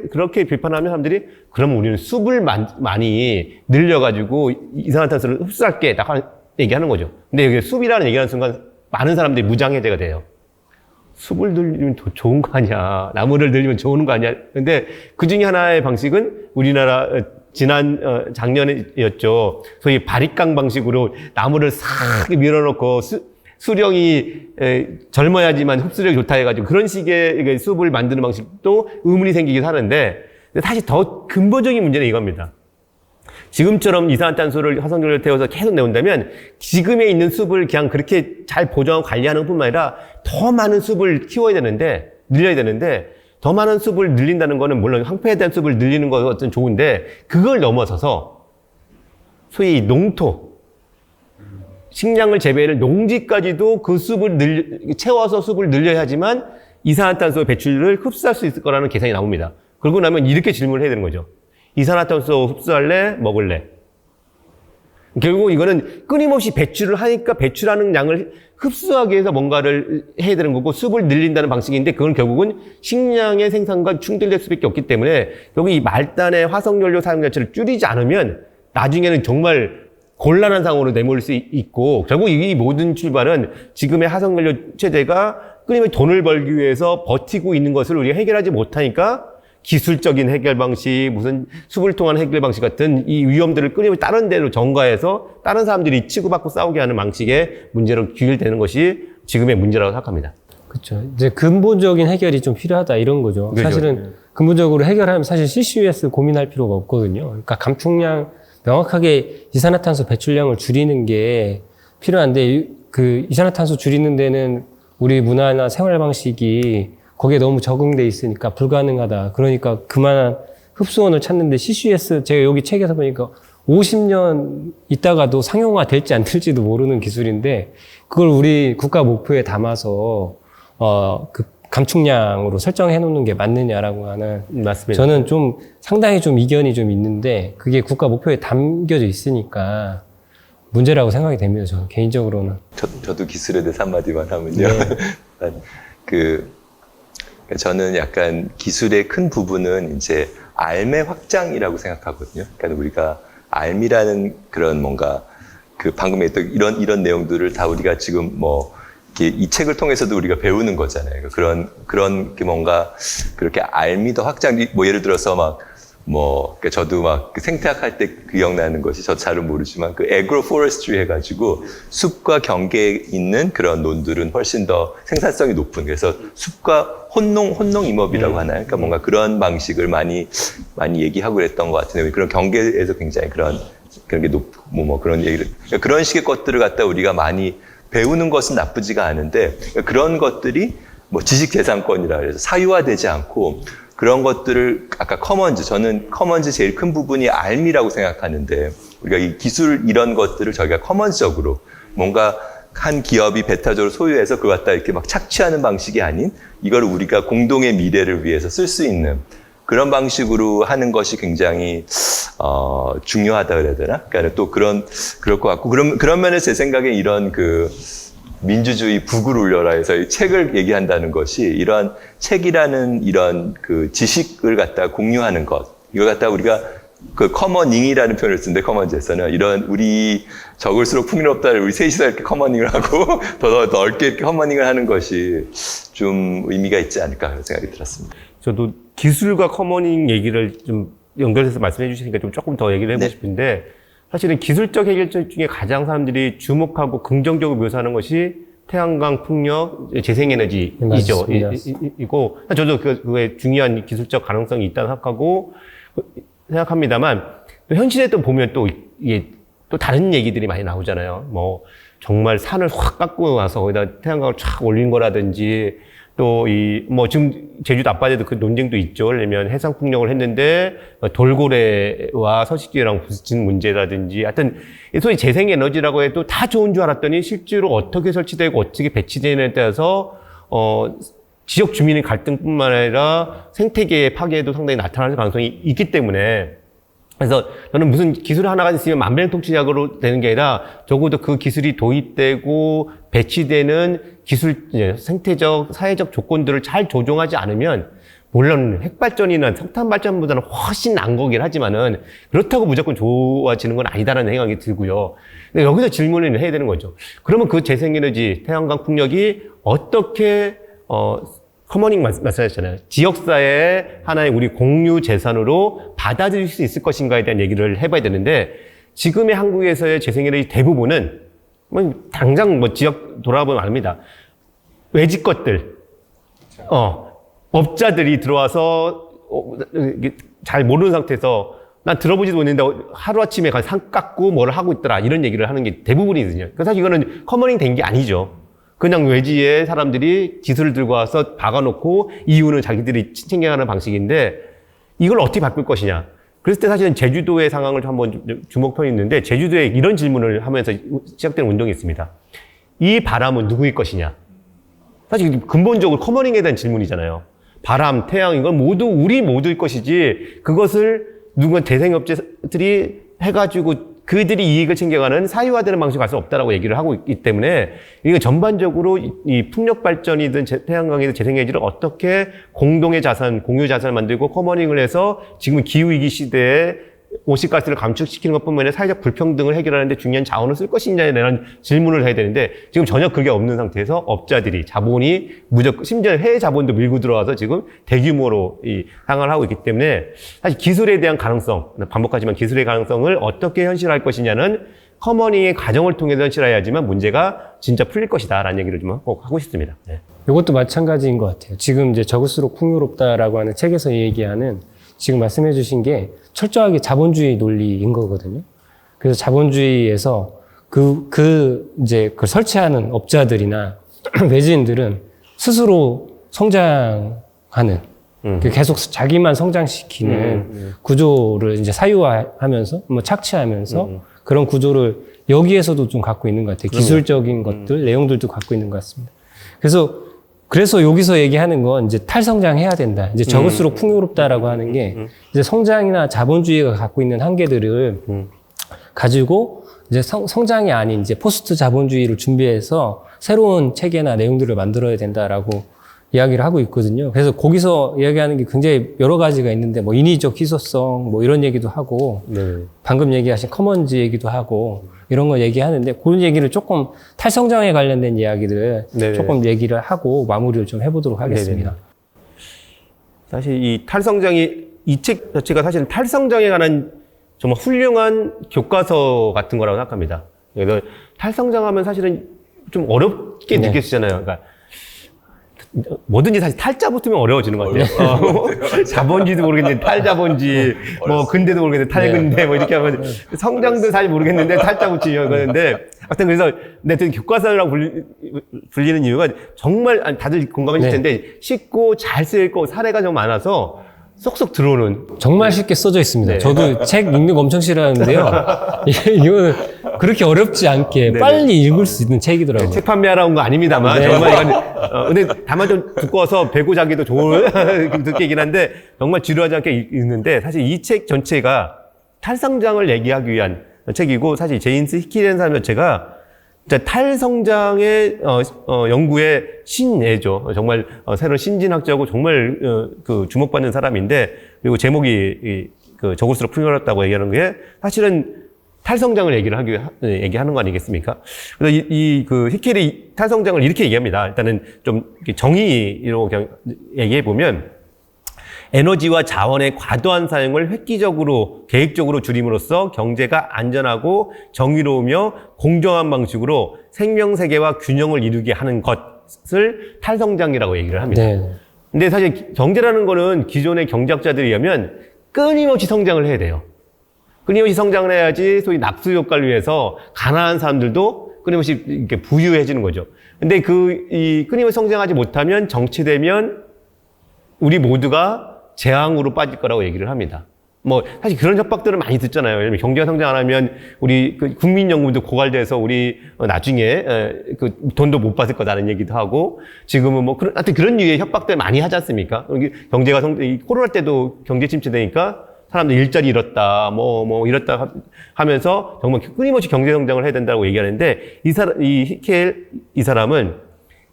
그렇게 비판하면 사람들이 그러면 우리는 숲을 많이 늘려가지고 이산화탄소를 흡수할게 딱 얘기하는 거죠. 근데 여기 숲이라는 얘기하는 순간 많은 사람들이 무장해제가 돼요. 숲을 늘리면 좋은 거 아니야. 나무를 늘리면 좋은 거 아니야. 근데 그 중에 하나의 방식은 우리나라 작년이었죠. 소위 바리깡 방식으로 나무를 싹 밀어넣고 수령이 젊어야지만 흡수력이 좋다 해가지고 그런 식의 숲을 만드는 방식도 의문이 생기기도 하는데 사실 더 근본적인 문제는 이겁니다. 지금처럼 이산화탄소를 화석연료를 태워서 계속 내온다면 지금에 있는 숲을 그냥 그렇게 잘 보존하고 관리하는 뿐만 아니라 더 많은 숲을 키워야 되는데 늘려야 되는데 더 많은 숲을 늘린다는 거는 물론 황폐에 대한 숲을 늘리는 것은 좋은데 그걸 넘어서서 소위 농토 식량을 재배를 농지까지도 그 숲을 채워서 숲을 늘려야지만 이산화탄소 배출을 흡수할 수 있을 거라는 계산이 나옵니다. 그러고 나면 이렇게 질문을 해야 되는 거죠. 이산화탄소 흡수할래? 먹을래? 결국 이거는 끊임없이 배출을 하니까 배출하는 양을 흡수하기 위해서 뭔가를 해야 되는 거고 숲을 늘린다는 방식인데 그건 결국은 식량의 생산과 충돌될 수밖에 없기 때문에 결국 이 말단의 화석연료 사용 자체를 줄이지 않으면 나중에는 정말 곤란한 상황으로 내몰릴 수 있고 결국 이 모든 출발은 지금의 화석연료 체제가 끊임없이 돈을 벌기 위해서 버티고 있는 것을 우리가 해결하지 못하니까 기술적인 해결 방식, 무슨 숲을 통한 해결 방식 같은 이 위험들을 끊임없이 다른 데로 전가해서 다른 사람들이 치고받고 싸우게 하는 방식의 문제로 귀결되는 것이 지금의 문제라고 생각합니다. 그렇죠. 이제 근본적인 해결이 좀 필요하다 이런 거죠. 그렇죠. 사실은 근본적으로 해결하면 사실 CCUS 고민할 필요가 없거든요. 그러니까 감축량 명확하게 이산화탄소 배출량을 줄이는 게 필요한데 그 이산화탄소 줄이는 데는 우리 문화나 생활 방식이 거기에 너무 적응돼 있으니까 불가능하다. 그러니까 그만한 흡수원을 찾는데 CCUS 제가 여기 책에서 보니까 50년 있다가도 상용화 될지 안 될지도 모르는 기술인데 그걸 우리 국가 목표에 담아서 그 감축량으로 설정해 놓는 게 맞느냐라고 하는 맞습니다. 저는 좀 상당히 좀 이견이 좀 있는데 그게 국가 목표에 담겨져 있으니까 문제라고 생각이 됩니다. 저는 개인적으로는. 저도 기술에 대해서 한마디만 하면요. 저는 약간 기술의 큰 부분은 이제 알의 확장이라고 생각하거든요. 그러니까 우리가 알미라는 그런 뭔가 그 방금 했던 이런 내용들을 다 우리가 지금 뭐 이 책을 통해서도 우리가 배우는 거잖아요. 그런 게 뭔가 그렇게 알미 더 확장, 뭐 예를 들어서 그러니까 저도 그 생태학 할 때 기억나는 것이 저 잘은 모르지만 그 에그로포레스트리 해가지고 숲과 경계에 있는 그런 논들은 훨씬 더 생산성이 높은 그래서 숲과 혼농 임업이라고 하나요? 그러니까 뭔가 그런 방식을 많이 얘기하고 그랬던 것 같은데 그런 경계에서 굉장히 그런 게 높고 그런 얘기를 그러니까 그런 식의 것들을 갖다 우리가 많이 배우는 것은 나쁘지가 않은데 그런 것들이 뭐 지식재산권이라 해서 사유화되지 않고 그런 것들을 아까 저는 커먼즈 제일 큰 부분이 알미라고 생각하는데 우리가 이 기술 이런 것들을 저희가 커먼즈적으로 뭔가 한 기업이 배타적으로 소유해서 그걸 갖다 이렇게 막 착취하는 방식이 아닌 이걸 우리가 공동의 미래를 위해서 쓸 수 있는 그런 방식으로 하는 것이 굉장히 중요하다 그래야 되나? 그러니까 또 그럴 것 같고 그런 면에서 제 생각에 이런 그 민주주의 북을 울려라 해서 이 책을 얘기한다는 것이 이런 책이라는 이런 그 지식을 갖다 공유하는 것 이걸 갖다 우리가 그 커머닝이라는 표현을 쓰는데 커먼즈에서는 이런 우리 적을수록 풍요롭다를 우리 셋이서 이렇게 커머닝을 하고 더 넓게 이렇게 커머닝을 하는 것이 좀 의미가 있지 않을까 그런 생각이 들었습니다. 저도 기술과 커머닝 얘기를 좀 연결해서 말씀해 주시니까 좀 조금 더 얘기를 해보고 싶은데 사실은 기술적 해결책 중에 가장 사람들이 주목하고 긍정적으로 묘사하는 것이 태양광 풍력 재생에너지이죠. 이고 저도 그거에 중요한 기술적 가능성이 있다고 생각합니다만 또 현실에 또 보면 또 이게 또 다른 얘기들이 많이 나오잖아요. 뭐 정말 산을 확 깎고 와서 거기다 태양광을 쫙 올린 거라든지 또 뭐 지금 제주도 앞바다에도 그 논쟁도 있죠. 왜냐면 해상 풍력을 했는데 돌고래와 서식지랑 부딪히는 문제라든지 하여튼 소위 재생에너지라고 해도 다 좋은 줄 알았더니 실제로 어떻게 설치되고 어떻게 배치되느냐에 따라서 지역 주민의 갈등뿐만 아니라 생태계의 파괴도 상당히 나타날 가능성이 있기 때문에 그래서 저는 무슨 기술 하나가 있으면 만병통치약으로 되는 게 아니라 적어도 그 기술이 도입되고 배치되는 기술, 생태적, 사회적 조건들을 잘 조정하지 않으면 물론 핵발전이나 석탄발전보다는 훨씬 난 거긴 하지만은 그렇다고 무조건 좋아지는 건 아니다라는 생각이 들고요. 근데 여기서 질문을 해야 되는 거죠. 그러면 그 재생에너지, 태양광 풍력이 어떻게 커머닝 말씀하셨잖아요. 지역사회의 하나의 우리 공유 재산으로 받아들일 수 있을 것인가에 대한 얘기를 해봐야 되는데 지금의 한국에서의 재생에너지 대부분은 당장 지역 돌아보면 압니다. 외지 것들, 업자들이 들어와서 잘 모르는 상태에서 난 들어보지도 못했는데 하루아침에 가서 산 깎고 뭐를 하고 있더라 이런 얘기를 하는 게 대부분이거든요. 사실 이거는 커머닝 된 게 아니죠. 그냥 외지에 사람들이 기술을 들고 와서 박아놓고 이유는 자기들이 챙겨가는 방식인데 이걸 어떻게 바꿀 것이냐. 그랬을 때 사실은 제주도의 상황을 한번 주목해 있는데 제주도에 이런 질문을 하면서 시작된 운동이 있습니다. 이 바람은 누구의 것이냐. 사실 근본적으로 커머닝에 대한 질문이잖아요. 바람, 태양 이건 모두 우리 모두의 것이지 그것을 누군가 대생업체들이 해가지고 그들이 이익을 챙겨가는 사유화되는 방식으로 갈 수 없다라고 얘기를 하고 있기 때문에 이게 전반적으로 이 풍력 발전이든 태양광이든 재생에너지를 어떻게 공동의 자산, 공유 자산을 만들고 커머닝을 해서 지금 기후위기 시대에 온실가스를 감축시키는 것뿐만 아니라 사회적 불평등을 해결하는 데 중요한 자원을 쓸 것이냐에 대한 질문을 해야 되는데 지금 전혀 그게 없는 상태에서 업자들이 자본이 무조건 심지어 해외 자본도 밀고 들어와서 지금 대규모로 이 상황을 하고 있기 때문에 사실 기술에 대한 가능성, 반복하지만 기술의 가능성을 어떻게 현실화할 것이냐는 커머닝의 과정을 통해서 현실화해야지만 문제가 진짜 풀릴 것이다라는 얘기를 좀 꼭 하고 싶습니다. 네. 이것도 마찬가지인 것 같아요. 지금 이제 적을수록 풍요롭다라고 하는 책에서 얘기하는 지금 말씀해 주신 게 철저하게 자본주의 논리인 거거든요. 그래서 자본주의에서 이제 그걸 설치하는 업자들이나 외지인들은 스스로 성장하는 계속 자기만 성장시키는 구조를 이제 사유화하면서 뭐 착취하면서 그런 구조를 여기에서도 좀 갖고 있는 것 같아요. 기술적인 것들, 내용들도 갖고 있는 것 같습니다. 그래서 여기서 얘기하는 건 이제 탈성장해야 된다. 이제 적을수록 풍요롭다라고 하는 게 이제 성장이나 자본주의가 갖고 있는 한계들을 가지고 이제 성장이 아닌 이제 포스트 자본주의를 준비해서 새로운 체계나 내용들을 만들어야 된다라고 이야기를 하고 있거든요. 그래서 거기서 이야기하는 게 굉장히 여러 가지가 있는데 뭐 인위적 희소성 뭐 이런 얘기도 하고 방금 얘기하신 커먼즈 얘기도 하고 이런 거 얘기하는데 그런 얘기를 조금 탈성장에 관련된 이야기들 조금 얘기를 하고 마무리를 좀 해보도록 하겠습니다. 사실 이 책 자체가 사실은 탈성장에 관한 정말 훌륭한 교과서 같은 거라고 생각합니다. 그래서 탈성장하면 사실은 좀 어렵게 느껴지잖아요. 그러니까 뭐든지 사실 탈자 붙으면 어려워지는 것 같아요. 자본주의도 모르겠는데 탈자본주의, 뭐 근대도 모르겠는데 탈근대, 뭐 이렇게 하면 성장도 사실 모르겠는데 탈자 붙이려고 그러는데 하여튼 그래서 내가 교과서라고 불리는 이유가 정말 다들 공감하실 텐데 쉽고 잘 쓰고 사례가 좀 많아서 쏙쏙 들어오는. 정말 쉽게 써져 있습니다. 저도 책 읽는 거 엄청 싫어하는데요. 이거는 그렇게 어렵지 않게 빨리 읽을 수 있는 책이더라고요. 책 판매하러 온 거 아닙니다만 정말 이건 근데 다만 좀 두꺼워서 배고 자기도 좋은 듣기이긴 한데 정말 지루하지 않게 읽는데 사실 이 책 전체가 탈성장을 얘기하기 위한 책이고 사실 제임스 히킬이라는 사람 자체가 탈성장의 연구의 신예죠. 정말 새로운 신진학자고 정말 그 주목받는 사람인데 그리고 제목이 그 적을수록 풍요롭다고 얘기하는 게 사실은 탈성장을 얘기하는 거 아니겠습니까? 그래서 그 히켈이 탈성장을 이렇게 얘기합니다. 일단은 좀 정의로 얘기해 보면 에너지와 자원의 과도한 사용을 획기적으로 계획적으로 줄임으로써 경제가 안전하고 정의로우며 공정한 방식으로 생명세계와 균형을 이루게 하는 것을 탈성장이라고 얘기를 합니다. 근데 사실 경제라는 거는 기존의 경제학자들에 의하면 끊임없이 성장을 해야 돼요. 끊임없이 성장을 해야지 소위 낙수 효과를 위해서 가난한 사람들도 끊임없이 이렇게 부유해지는 거죠. 근데 이 끊임없이 성장하지 못하면 정체되면 우리 모두가 재앙으로 빠질 거라고 얘기를 합니다. 뭐 사실 그런 협박들을 많이 듣잖아요. 예를 들면 경제가 성장 안 하면 우리 그 국민연금도 고갈돼서 우리 나중에 그 돈도 못 받을 거다라는 얘기도 하고 지금은 뭐 하여튼 그런 류의 협박들 많이 하지 않습니까? 경제가 코로나 때도 경제 침체되니까 사람들 일자리 잃었다, 뭐 잃었다 하면서 정말 끊임없이 경제 성장을 해야 된다고 얘기하는데 이 히켈 이 사람은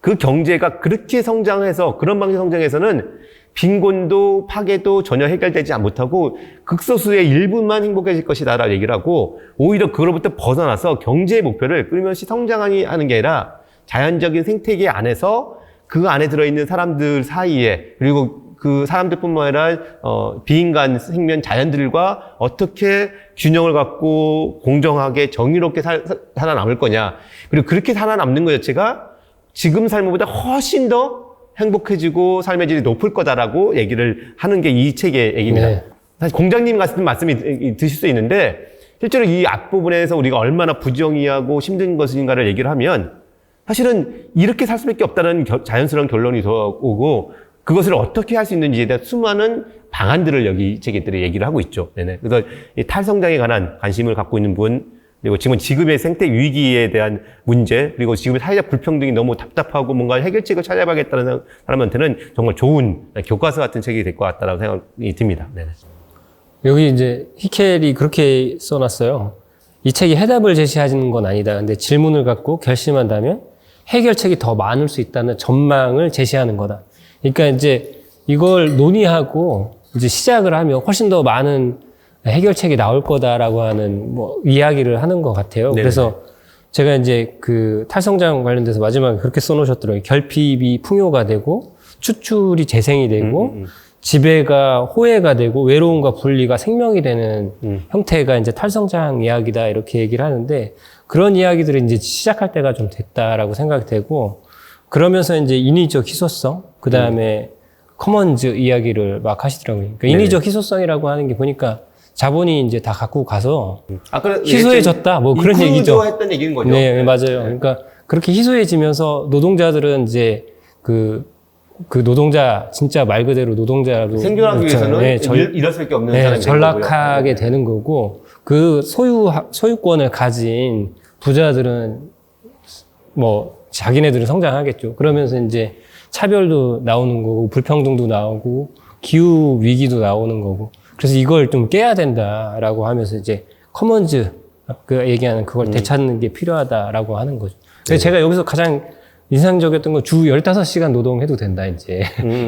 그 경제가 그렇게 성장해서 그런 방식 성장해서는 빈곤도 파괴도 전혀 해결되지 못하고 극소수의 일부만 행복해질 것이다라고 얘기를 하고 오히려 그로부터 벗어나서 경제의 목표를 끊임없이 성장하는 게 아니라 자연적인 생태계 안에서 그 안에 들어있는 사람들 사이에 그리고 그 사람들뿐만 아니라 비인간 생명 자연들과 어떻게 균형을 갖고 공정하게 정의롭게 살아남을 거냐 그리고 그렇게 살아남는 것 자체가 지금 삶보다 훨씬 더 행복해지고 삶의 질이 높을 거다라고 얘기를 하는 게 이 책의 얘기입니다. 사실 공장님 같은 말씀이 드실 수 있는데 실제로 이 앞부분에서 우리가 얼마나 부정의하고 힘든 것인가를 얘기를 하면 사실은 이렇게 살 수밖에 없다는 자연스러운 결론이 오고 그것을 어떻게 할 수 있는지에 대한 수많은 방안들을 여기 책들이 얘기를 하고 있죠. 그래서 이 탈성장에 관한 관심을 갖고 있는 분 그리고 지금의 생태 위기에 대한 문제, 그리고 지금의 사회적 불평등이 너무 답답하고 뭔가 해결책을 찾아봐야겠다는 사람한테는 정말 좋은 교과서 같은 책이 될 것 같다라고 생각이 듭니다. 네네. 여기 이제 히켈이 그렇게 써놨어요. 이 책이 해답을 제시하는 건 아니다. 근데 질문을 갖고 결심한다면 해결책이 더 많을 수 있다는 전망을 제시하는 거다. 그러니까 이제 이걸 논의하고 이제 시작을 하면 훨씬 더 많은 해결책이 나올 거다라고 하는 뭐 이야기를 하는 것 같아요. 네네. 그래서 제가 이제 그 탈성장 관련돼서 마지막에 그렇게 써놓으셨더라고요. 결핍이 풍요가 되고 추출이 재생이 되고 지배가 호해가 되고 외로움과 분리가 생명이 되는 형태가 이제 탈성장 이야기다 이렇게 얘기를 하는데 그런 이야기들을 이제 시작할 때가 좀 됐다라고 생각이 되고 그러면서 이제 인위적 희소성 그 다음에 커먼즈 이야기를 막 하시더라고요. 그러니까 인위적 희소성이라고 하는 게 보니까 자본이 이제 다 갖고 가서 아까 희소해졌다 뭐 그런 얘기죠. 했던 얘기인 거죠. 네, 맞아요. 그러니까 그렇게 희소해지면서 노동자들은 이제 그 노동자 진짜 말 그대로 노동자로 생존하기 위해서는 네, 이럴 수밖에 없는 네, 사람이 전락하게 되는 거고 그 소유권을 가진 부자들은 뭐 자기네들은 성장하겠죠. 그러면서 이제 차별도 나오는 거고 불평등도 나오고 기후 위기도 나오는 거고 그래서 이걸 좀 깨야 된다라고 하면서 이제 커먼즈 그 얘기하는 그걸 되찾는 게 필요하다라고 하는 거죠. 그래서 제가 여기서 가장 인상적이었던 건 주 15시간 노동해도 된다, 이제.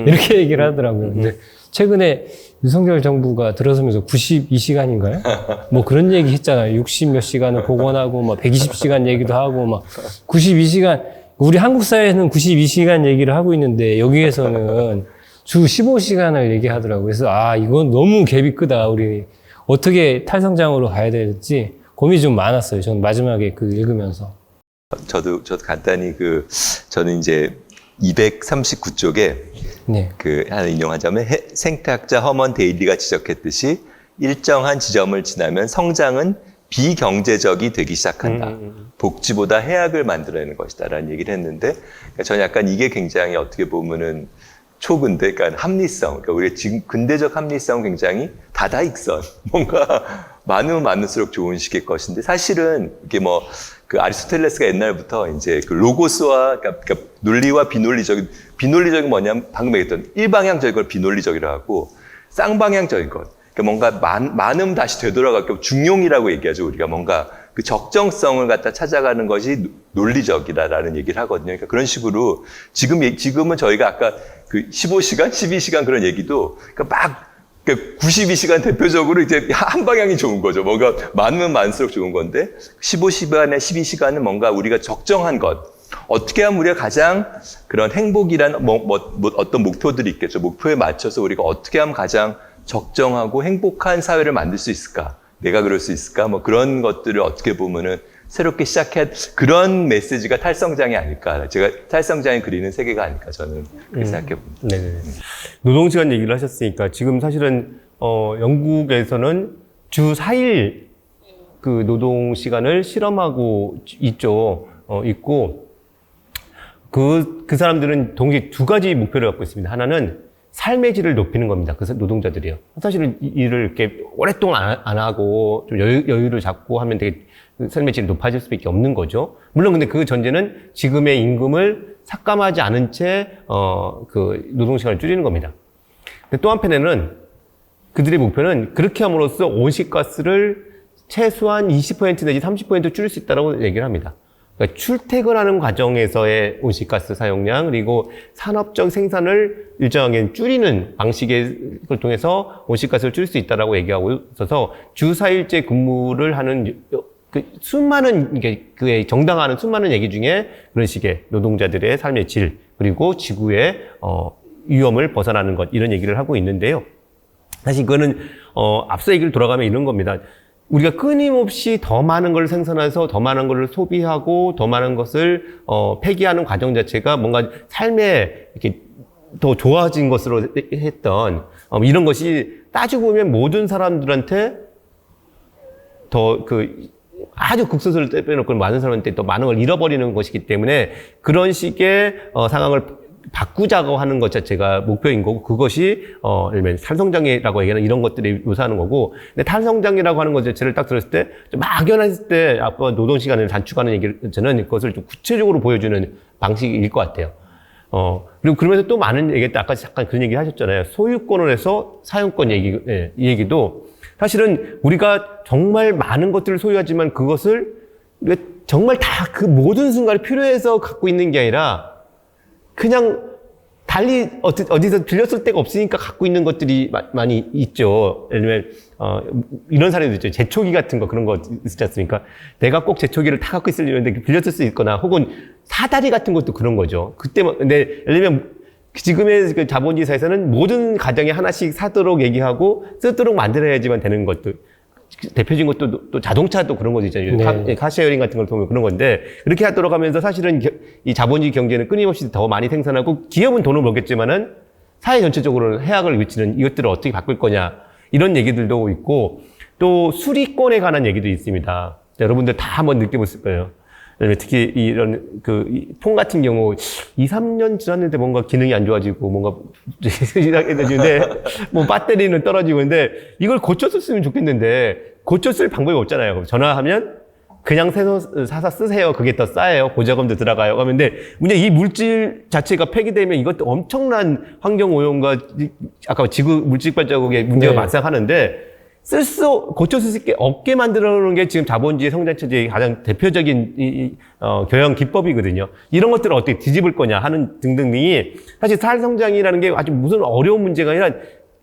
이렇게 얘기를 하더라고요. 근데 최근에 윤석열 정부가 들어서면서 92시간인가요? 뭐 그런 얘기 했잖아요. 60 몇 시간을 복원하고, 막 120시간 얘기도 하고, 막 92시간, 우리 한국 사회에는 92시간 얘기를 하고 있는데, 여기에서는 주 15시간을 얘기하더라고요. 그래서, 아, 이건 너무 갭이 크다. 우리 어떻게 탈성장으로 가야 될지 고민이 좀 많았어요. 저는 마지막에 그 읽으면서. 저도 간단히 저는 이제 239쪽에 네. 하나 인용하자면 생태학자 허먼 데일리가 지적했듯이 일정한 지점을 지나면 성장은 비경제적이 되기 시작한다. 복지보다 해악을 만들어내는 것이다라는 얘기를 했는데 그러니까 저는 약간 이게 굉장히 어떻게 보면은 초근대, 그러니까 합리성, 그러니까 우리가 지금 근대적 합리성은 굉장히 다다익선, 뭔가 많으면 많을수록 좋은 식의 것인데 사실은 이게 뭐 그 아리스토텔레스가 옛날부터 이제 그 로고스와 그러니까 논리와 비논리적인 뭐냐면 방금 얘기했던 일방향적인 걸 비논리적이라고 하고 쌍방향적인 것, 그러니까 뭔가 많으면 다시 되돌아가고 중용이라고 얘기하죠. 우리가 뭔가 그 적정성을 갖다 찾아가는 것이 논리적이다라는 얘기를 하거든요. 그러니까 그런 식으로 지금은 저희가 아까 그 15시간, 12시간 그런 얘기도 그러니까 막 92시간 대표적으로 이제 한 방향이 좋은 거죠. 뭔가 많으면 많을수록 좋은 건데 15시간에 12시간은 뭔가 우리가 적정한 것. 어떻게 하면 우리가 가장 그런 행복이란 어떤 목표들이 있겠죠. 목표에 맞춰서 우리가 어떻게 하면 가장 적정하고 행복한 사회를 만들 수 있을까? 내가 그럴 수 있을까? 뭐 그런 것들을 어떻게 보면은 새롭게 시작해 그런 메시지가 탈성장이 아닐까. 제가 탈성장이 그리는 세계가 아닐까 저는 그렇게 생각해 봅니다. 네네. 노동시간 얘기를 하셨으니까 지금 사실은 영국에서는 주 4일 그 노동시간을 실험하고 있고 그 사람들은 동시에 두 가지 목표를 갖고 있습니다. 하나는 삶의 질을 높이는 겁니다. 그 노동자들이요. 사실은 일을 이렇게 오랫동안 안 하고 좀 여유를 잡고 하면 되게 삶의 질이 높아질 수밖에 없는 거죠. 물론 근데 그 전제는 지금의 임금을 삭감하지 않은 채 그 노동시간을 줄이는 겁니다. 근데 또 한편에는 그들의 목표는 그렇게 함으로써 온실가스를 최소한 20% 내지 30% 줄일 수 있다고 얘기를 합니다. 그러니까 출퇴근하는 과정에서의 온실가스 사용량 그리고 산업적 생산을 일정하게 줄이는 방식을 통해서 온실가스를 줄일 수 있다라고 얘기하고 있어서 주 4일제 근무를 하는 그 수많은 그에 정당화하는 수많은 얘기 중에 그런 식의 노동자들의 삶의 질 그리고 지구의 위험을 벗어나는 것 이런 얘기를 하고 있는데요. 사실 그거는 앞서 얘기를 돌아가면 이런 겁니다. 우리가 끊임없이 더 많은 걸 생산해서 더 많은 걸 소비하고 더 많은 것을 폐기하는 과정 자체가 뭔가 삶에 이렇게 더 좋아진 것으로 했던 이런 것이 따지고 보면 모든 사람들한테 더 아주 극소수를 빼놓고 많은 사람한테 더 많은 걸 잃어버리는 것이기 때문에 그런 식의 상황을 바꾸자고 하는 것 자체가 목표인 거고 그것이 예를 들면 탈성장애라고 얘기하는 이런 것들이 묘사하는 거고 근데 탈성장애라고 하는 것 자체를 딱 들었을 때 좀 막연했을 때 아까 노동시간을 단축하는 얘기를 저는 그것을 좀 구체적으로 보여주는 방식일 것 같아요. 그리고 그러면서 또 많은 얘기 아까 잠깐 그런 얘기 하셨잖아요. 소유권에서 사용권 얘기 이 얘기도 사실은 우리가 정말 많은 것들을 소유하지만 그것을 우리가 정말 다 그 모든 순간에 필요해서 갖고 있는 게 아니라 그냥 달리 어디서 빌렸을 데가 없으니까 갖고 있는 것들이 많이 있죠. 예를 들면, 이런 사례도 있죠. 제초기 같은 거 그런 거 있지 않습니까? 내가 꼭 제초기를 다 갖고 있을 일인데 빌렸을 수 있거나 혹은 사다리 같은 것도 그런 거죠. 근데 예를 들면 지금의 그 자본주의 사회에서는 모든 가정에 하나씩 사도록 얘기하고 쓰도록 만들어야지만 되는 것도 대표적인 것도 또 자동차도 그런 것도 있잖아요. 네. 카쉐어링 같은 걸 보면 그런 건데 그렇게 하도록 하면서 사실은 이 자본주의 경제는 끊임없이 더 많이 생산하고 기업은 돈을 벌겠지만은 사회 전체적으로는 해악을 미치는 이것들을 어떻게 바꿀 거냐 이런 얘기들도 있고 또 수리권에 관한 얘기도 있습니다. 여러분들 다 한번 느껴보실 거예요. 특히 이런 폰 같은 경우 2, 3년 지났는데 뭔가 기능이 안 좋아지고 뭔가 이상하게 되는데 뭐 배터리는 떨어지고 근데 이걸 고쳤었으면 좋겠는데 고쳤을 방법이 없잖아요. 전화하면 그냥 사서 쓰세요. 그게 더 싸요. 보조금도 들어가요. 하는데 문제 이 물질 자체가 폐기되면 이것도 엄청난 환경 오염과 아까 지구 물질 발자국에 문제가 네. 발생하는데 고쳐 쓸 수 없게 만들어 놓은 게 지금 자본주의 성장체제의 가장 대표적인 경영 기법이거든요. 이런 것들을 어떻게 뒤집을 거냐 하는 등등이 사실 탈성장이라는 게 아주 무슨 어려운 문제가 아니라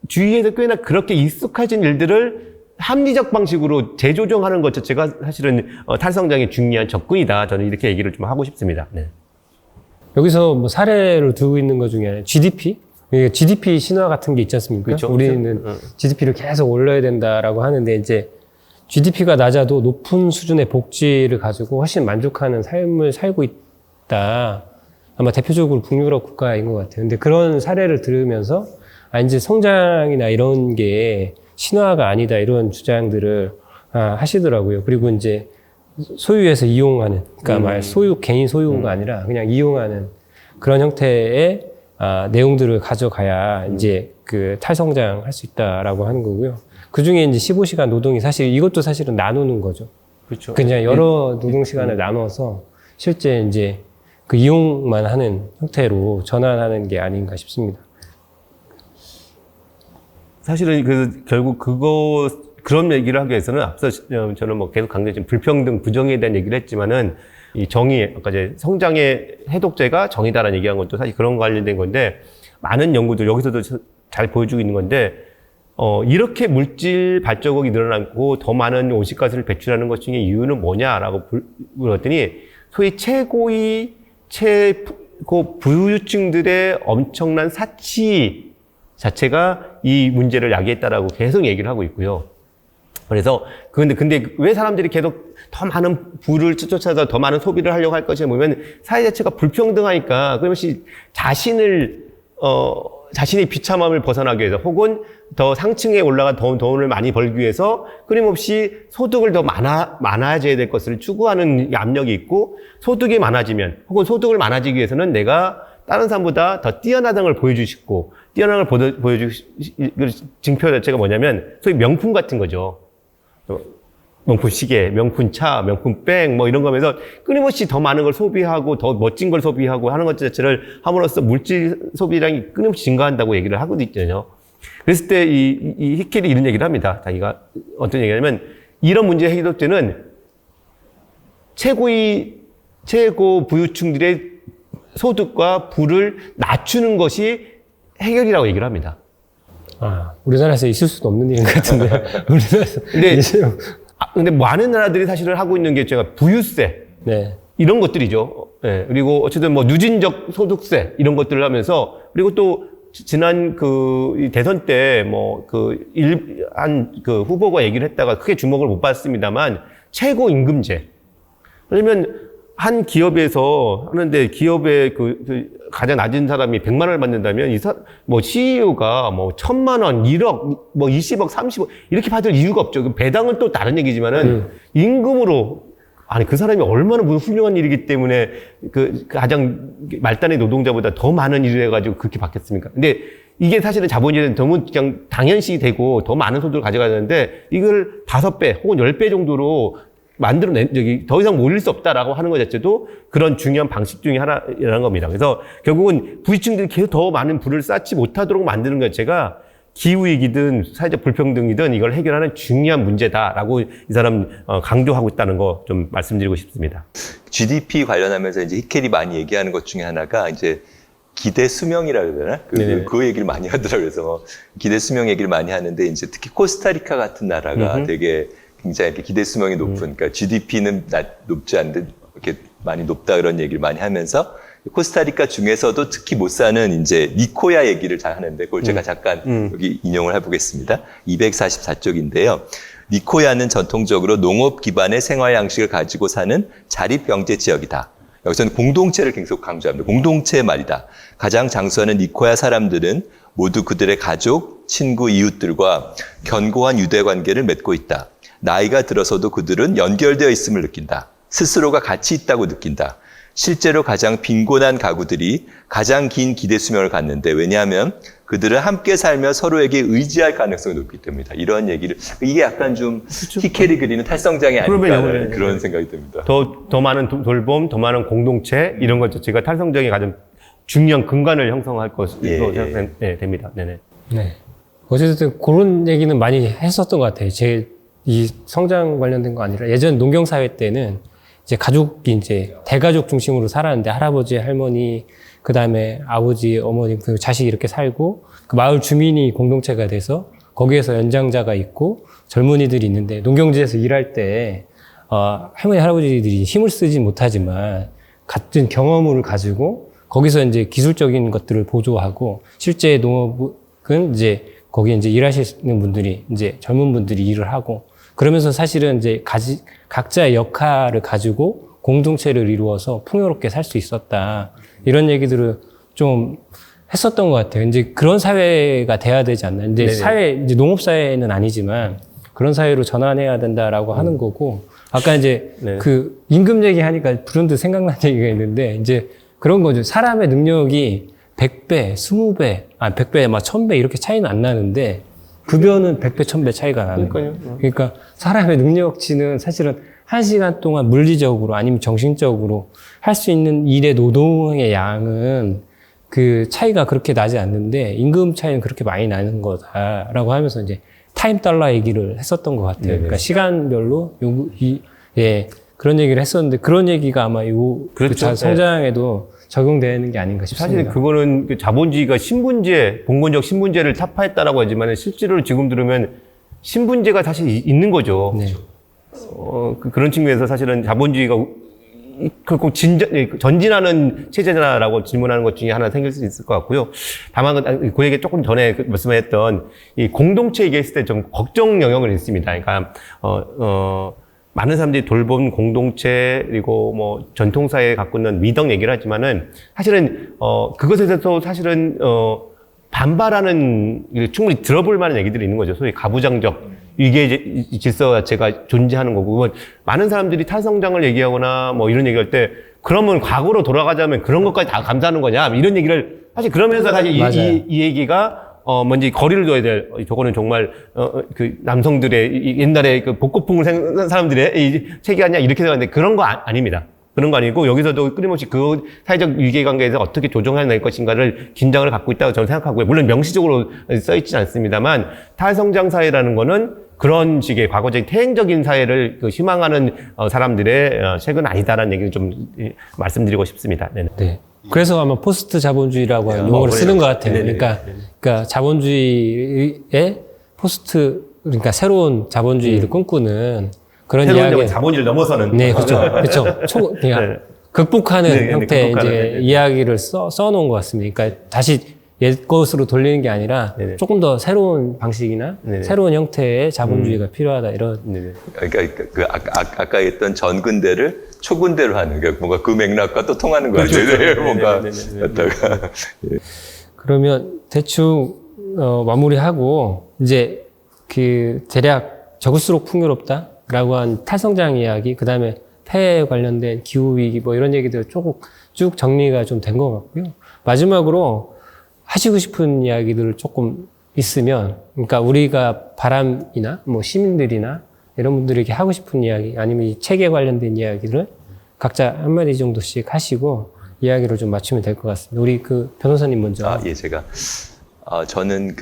주위에서 꽤나 그렇게 익숙해진 일들을 합리적 방식으로 재조정하는 것 자체가 사실은 탈성장의 중요한 접근이다. 저는 이렇게 얘기를 좀 하고 싶습니다. 네. 여기서 뭐 사례를 두고 있는 것 중에 GDP? GDP 신화 같은 게 있지 않습니까? 그렇죠. 우리는 GDP를 계속 올려야 된다라고 하는데 이제 GDP가 낮아도 높은 수준의 복지를 가지고 훨씬 만족하는 삶을 살고 있다. 아마 대표적으로 북유럽 국가인 것 같아요. 근데 그런 사례를 들으면서 이제 성장이나 이런 게 신화가 아니다 이런 주장들을 하시더라고요. 그리고 이제 소유해서 이용하는, 그러니까 개인 소유가 아니라 그냥 이용하는 그런 형태의 내용들을 가져가야 이제 그 탈성장 할 수 있다라고 하는 거고요. 그 중에 이제 15시간 노동이 이것도 사실은 나누는 거죠. 그렇죠. 그냥 여러 노동 시간을 나눠서 실제 이제 그 이용만 하는 형태로 전환하는 게 아닌가 싶습니다. 사실은 결국 그런 얘기를 하기 위해서는 앞서 저는 뭐 계속 강조했지만 불평등, 부정에 대한 얘기를 했지만은 이 정의, 아까 이제 성장의 해독제가 정의다라는 얘기한 것도 사실 그런 관련된 건데 많은 연구들 여기서도 잘 보여주고 있는 건데 이렇게 물질 발자국이 늘어나고 더 많은 온실가스를 배출하는 것 중에 이유는 뭐냐라고 물었더니 소위 최고 부유층들의 엄청난 사치 자체가 이 문제를 야기했다라고 계속 얘기를 하고 있고요. 그래서 근데 왜 사람들이 계속 더 많은 부를 쫓아서 더 많은 소비를 하려고 할 것이냐 보면 사회 자체가 불평등하니까 그것이 자신의 비참함을 벗어나기 위해서 혹은 더 상층에 올라가 더 돈을 많이 벌기 위해서 끊임없이 소득을 더 많아져야 될 것을 추구하는 앞력이 있고 소득이 많아지면 혹은 소득을 많아지기 위해서는 내가 다른 사람보다 더 뛰어나다는 걸 보여주고 뛰어난 걸 보여주고 증표 자체가 뭐냐면 소위 명품 같은 거죠. 명품 시계, 명품 차, 명품 백, 뭐 이런 거면서 끊임없이 더 많은 걸 소비하고 더 멋진 걸 소비하고 하는 것 자체를 함으로써 물질 소비량이 끊임없이 증가한다고 얘기를 하고 있잖아요. 그랬을 때 이 히켈이 이런 얘기를 합니다. 자기가 어떤 얘기냐면 이런 문제 해결제는 최고 부유층들의 소득과 부를 낮추는 것이 해결이라고 얘기를 합니다. 우리나라에서 있을 수도 없는 일 같은데. 우리나라에서. 근데 많은 나라들이 사실은 하고 있는 게 제가 부유세. 네. 이런 것들이죠. 네. 그리고 어쨌든 뭐 누진적 소득세 이런 것들을 하면서 그리고 또 지난 대선 때 후보가 얘기를 했다가 크게 주목을 못 받았습니다만 최고임금제. 그러면 한 기업에서 하는데 기업의 가장 낮은 사람이 100만 원을 받는다면 CEO가 1000만 원, 1억, 20억, 30억 이렇게 받을 이유가 없죠. 배당은 또 다른 얘기지만은 임금으로 그 사람이 얼마나 무슨 훌륭한 일이기 때문에 가장 말단의 노동자보다 더 많은 일을 해가지고 그렇게 받겠습니까? 근데 이게 사실은 자본주의는 너무 그냥 당연시 되고 더 많은 소득을 가져가는데 이걸 5배 혹은 10배 정도로 더 이상 올릴 수 없다라고 하는 것 자체도 그런 중요한 방식 중에 하나라는 겁니다. 그래서 결국은 부유층들이 계속 더 많은 부를 쌓지 못하도록 만드는 것 자체가 기후위기든 사회적 불평등이든 이걸 해결하는 중요한 문제다라고 이 사람 강조하고 있다는 거 좀 말씀드리고 싶습니다. GDP 관련하면서 이제 히켈이 많이 얘기하는 것 중에 하나가 이제 기대 수명이라 그러나 그 얘기를 많이 하더라고요. 그래서 뭐 기대 수명 얘기를 많이 하는데 이제 특히 코스타리카 같은 나라가 되게 굉장히 이렇게 기대 수명이 높은, 그러니까 GDP는 높지 않은데 이렇게 많이 높다 그런 얘기를 많이 하면서 코스타리카 중에서도 특히 못 사는 이제 니코야 얘기를 잘 하는데 그걸 제가 잠깐 여기 인용을 해보겠습니다. 244쪽인데요. 니코야는 전통적으로 농업 기반의 생활 양식을 가지고 사는 자립경제 지역이다. 여기서는 공동체를 계속 강조합니다. 공동체의 말이다. 가장 장수하는 니코야 사람들은 모두 그들의 가족, 친구, 이웃들과 견고한 유대 관계를 맺고 있다. 나이가 들어서도 그들은 연결되어 있음을 느낀다. 스스로가 가치 있다고 느낀다. 실제로 가장 빈곤한 가구들이 가장 긴 기대 수명을 갖는데, 왜냐하면 그들은 함께 살며 서로에게 의지할 가능성이 높기 때문이다. 이런 얘기를, 이게 약간 좀 티켈이 그리는 탈성장이 아닐까 그런 생각이 듭니다. 더 많은 돌봄, 더 많은 공동체 이런 것 자체가 탈성장의 가장 중요한 근간을 형성할 것으로 됩니다. 네네. 네. 어쨌든 그런 얘기는 많이 했었던 것 같아요. 제 이 성장 관련된 거 아니라 예전 농경사회 때는 이제 가족이 이제 대가족 중심으로 살았는데 할아버지, 할머니, 그 다음에 아버지, 어머니, 그 자식이 이렇게 살고 그 마을 주민이 공동체가 돼서 거기에서 연장자가 있고 젊은이들이 있는데 농경지에서 일할 때 할머니, 할아버지들이 힘을 쓰지 못하지만 같은 경험을 가지고 거기서 이제 기술적인 것들을 보조하고 실제 농업은 이제 거기 이제 일하시는 분들이 이제 젊은 분들이 일을 하고 그러면서 사실은 이제 각자의 역할을 가지고 공동체를 이루어서 풍요롭게 살 수 있었다. 이런 얘기들을 좀 했었던 것 같아요. 이제 그런 사회가 돼야 되지 않나. 근데 이제 농업사회는 아니지만 그런 사회로 전환해야 된다라고 하는 거고, 아까 이제 그 임금 얘기하니까 불현듯 생각난 얘기가 있는데, 이제 그런 거죠. 사람의 능력이 100배, 20배, 100배, 막 1000배 이렇게 차이는 안 나는데, 급여는 100배, 1000배 차이가 나는 거예요. 그러니까 사람의 능력치는 사실은 1시간 동안 물리적으로 아니면 정신적으로 할 수 있는 일의 노동의 양은 그 차이가 그렇게 나지 않는데 임금 차이는 그렇게 많이 나는 거다라고 하면서 이제 타임 달러 얘기를 했었던 것 같아요. 네네. 그러니까 시간별로 그런 얘기를 했었는데 그런 얘기가 아마 그렇죠. 성장에도 적용되는 게 아닌가 싶습니다. 사실 그거는 그 자본주의가 신분제, 봉건적 신분제를 타파했다라고 하지만 실제로 지금 들으면 신분제가 사실 있는 거죠. 네. 그런 측면에서 사실은 자본주의가 결국 전진하는 체제냐라고 질문하는 것 중에 하나 생길 수 있을 것 같고요. 다만 그 얘기 조금 전에 말씀했던 이 공동체 얘기했을 때 좀 걱정 영역을 있습니다. 그러니까 많은 사람들이 돌봄 공동체 그리고 뭐 전통사회에 갖고 있는 미덕 얘기를 하지만은 사실은 그것에 대해서 사실은 반발하는 충분히 들어볼 만한 얘기들이 있는 거죠. 소위 가부장적 위계 질서 자체가 존재하는 거고, 뭐 많은 사람들이 탈성장을 얘기하거나 뭐 이런 얘기할 때 그러면 과거로 돌아가자면 그런 것까지 다 감사하는 거냐 이런 얘기를 사실 그러면서 사실 이 얘기가 뭔지 거리를 둬야 될, 저거는 정말, 그 남성들의, 옛날에 그 복고풍을 생각한 사람들의 이 책이 아니야, 이렇게 생각하는데 그런 거 아닙니다. 그런 거 아니고, 여기서도 끊임없이 그 사회적 위계관계에서 어떻게 조정해낼 것인가를 긴장을 갖고 있다고 저는 생각하고요. 물론 명시적으로 써있지는 않습니다만, 탈성장 사회라는 거는 그런 식의 과거적인 태행적인 사회를 희망하는 사람들의 책은 아니다라는 얘기를 좀 말씀드리고 싶습니다. 네. 그래서 아마 포스트 자본주의라고 하는 용어를 쓰는 것 같아요. 그러니까 자본주의의 그러니까 새로운 자본주의를 꿈꾸는 그런 이야기. 자본주의를 넘어서는. 네, 그렇죠. 그러니까 극복하는 형태의 이제 이야기를 써놓은 것 같습니다. 그러니까 다시 옛 것으로 돌리는 게 아니라 조금 더 새로운 방식이나 새로운 형태의 자본주의가 필요하다 이런. 그러니까 그 아까 했던 전근대를 초근대로 하는, 그러니까 뭔가 그 맥락과 또 통하는 거 같아요. 뭔가 갖다가. 그러면 대충 마무리하고 이제 그 대략 적을수록 풍요롭다라고 한 탈성장 이야기, 그 다음에 폐에 관련된 기후 위기 뭐 이런 얘기들 쭉 정리가 좀 된 것 같고요. 마지막으로 하시고 싶은 이야기들 조금 있으면, 그러니까 우리가 바람이나 뭐 시민들이나 이런 분들에게 하고 싶은 이야기, 아니면 이 책에 관련된 이야기를 각자 한마디 정도씩 하시고 이야기를 좀 맞추면 될 것 같습니다. 우리 그 변호사님 먼저. 예, 제가 저는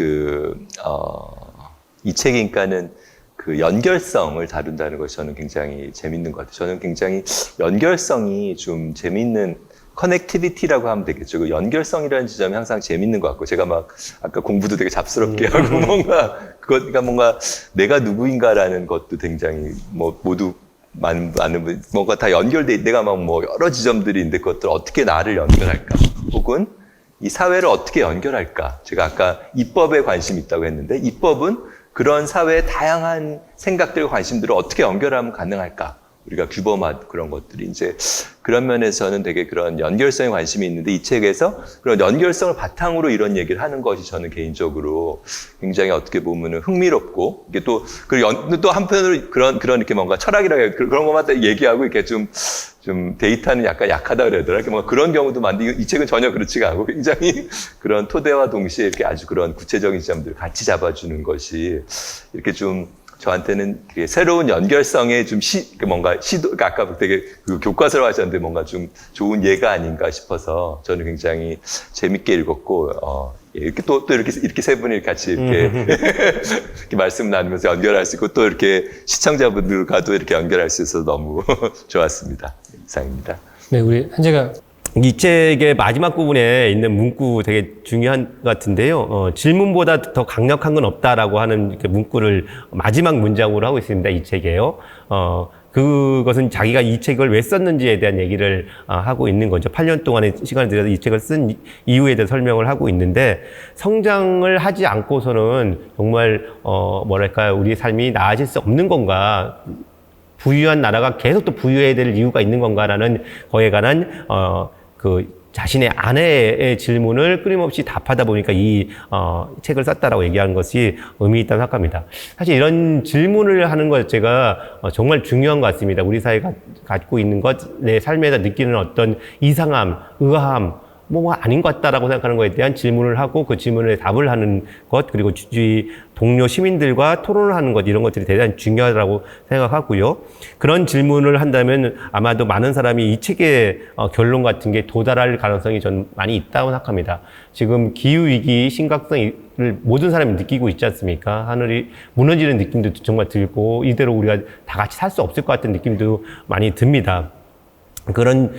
이 책이니까는 그 연결성을 다룬다는 것이 저는 굉장히 재밌는 것 같아요. 저는 굉장히 연결성이 좀 재밌는 커넥티비티라고 하면 되겠죠. 그 연결성이라는 지점이 항상 재밌는 것 같고, 제가 막 아까 공부도 되게 잡스럽게 하고 뭔가 그러니까 뭔가 내가 누구인가라는 것도 굉장히 뭐 모두 많은 분 뭔가 다 연결돼 내가 막 뭐 여러 지점들이 있는데 그것들 어떻게 나를 연결할까? 혹은 이 사회를 어떻게 연결할까? 제가 아까 입법에 관심이 있다고 했는데 입법은 그런 사회의 다양한 생각들과 관심들을 어떻게 연결하면 가능할까? 우리가 규범한 그런 것들이 이제 그런 면에서는 되게 그런 연결성에 관심이 있는데 이 책에서 그런 연결성을 바탕으로 이런 얘기를 하는 것이 저는 개인적으로 굉장히 어떻게 보면은 흥미롭고 이게 또 한편으로 그런 이렇게 뭔가 철학이라고 그런 것만 얘기하고 이렇게 좀 데이터는 약간 약하다 그러더라. 뭔가 그런 경우도 많은데 이 책은 전혀 그렇지가 않고 굉장히 그런 토대와 동시에 이렇게 아주 그런 구체적인 지점들을 같이 잡아주는 것이 이렇게 좀 저한테는 새로운 연결성의 좀 뭔가 시도, 아까 되게 그 교과서로 하셨는데 뭔가 좀 좋은 예가 아닌가 싶어서 저는 굉장히 재밌게 읽었고, 이렇게 또 이렇게 세 분이 같이 이렇게, 이렇게 말씀 나누면서 연결할 수 있고 또 이렇게 시청자분들과도 이렇게 연결할 수 있어서 너무 좋았습니다. 이상입니다. 네, 우리 한재가 이 책의 마지막 부분에 있는 문구 되게 중요한 것 같은데요. 질문보다 더 강력한 건 없다라고 하는 이렇게 문구를 마지막 문장으로 하고 있습니다. 이 책에요. 그것은 자기가 이 책을 왜 썼는지에 대한 얘기를 하고 있는 거죠. 8년 동안의 시간을 들여서 이 책을 쓴 이유에 대해 설명을 하고 있는데 성장을 하지 않고서는 정말 뭐랄까요, 우리의 삶이 나아질 수 없는 건가? 부유한 나라가 계속 또 부유해야 될 이유가 있는 건가라는 거에 관한 자신의 아내의 질문을 끊임없이 답하다 보니까 이 책을 썼다라고 얘기하는 것이 의미 있다고 생각합니다. 사실 이런 질문을 하는 것 자체가 정말 중요한 것 같습니다. 우리 사회가 갖고 있는 것, 내 삶에서 느끼는 어떤 이상함, 의아함, 뭐 아닌 것 같다라고 생각하는 것에 대한 질문을 하고 그 질문에 답을 하는 것, 그리고 주위 동료 시민들과 토론을 하는 것, 이런 것들이 대단히 중요하다고 생각하고요. 그런 질문을 한다면 아마도 많은 사람이 이 책의 결론 같은 게 도달할 가능성이 전 많이 있다고 생각합니다. 지금 기후위기 심각성을 모든 사람이 느끼고 있지 않습니까? 하늘이 무너지는 느낌도 정말 들고 이대로 우리가 다 같이 살 수 없을 것 같은 느낌도 많이 듭니다. 그런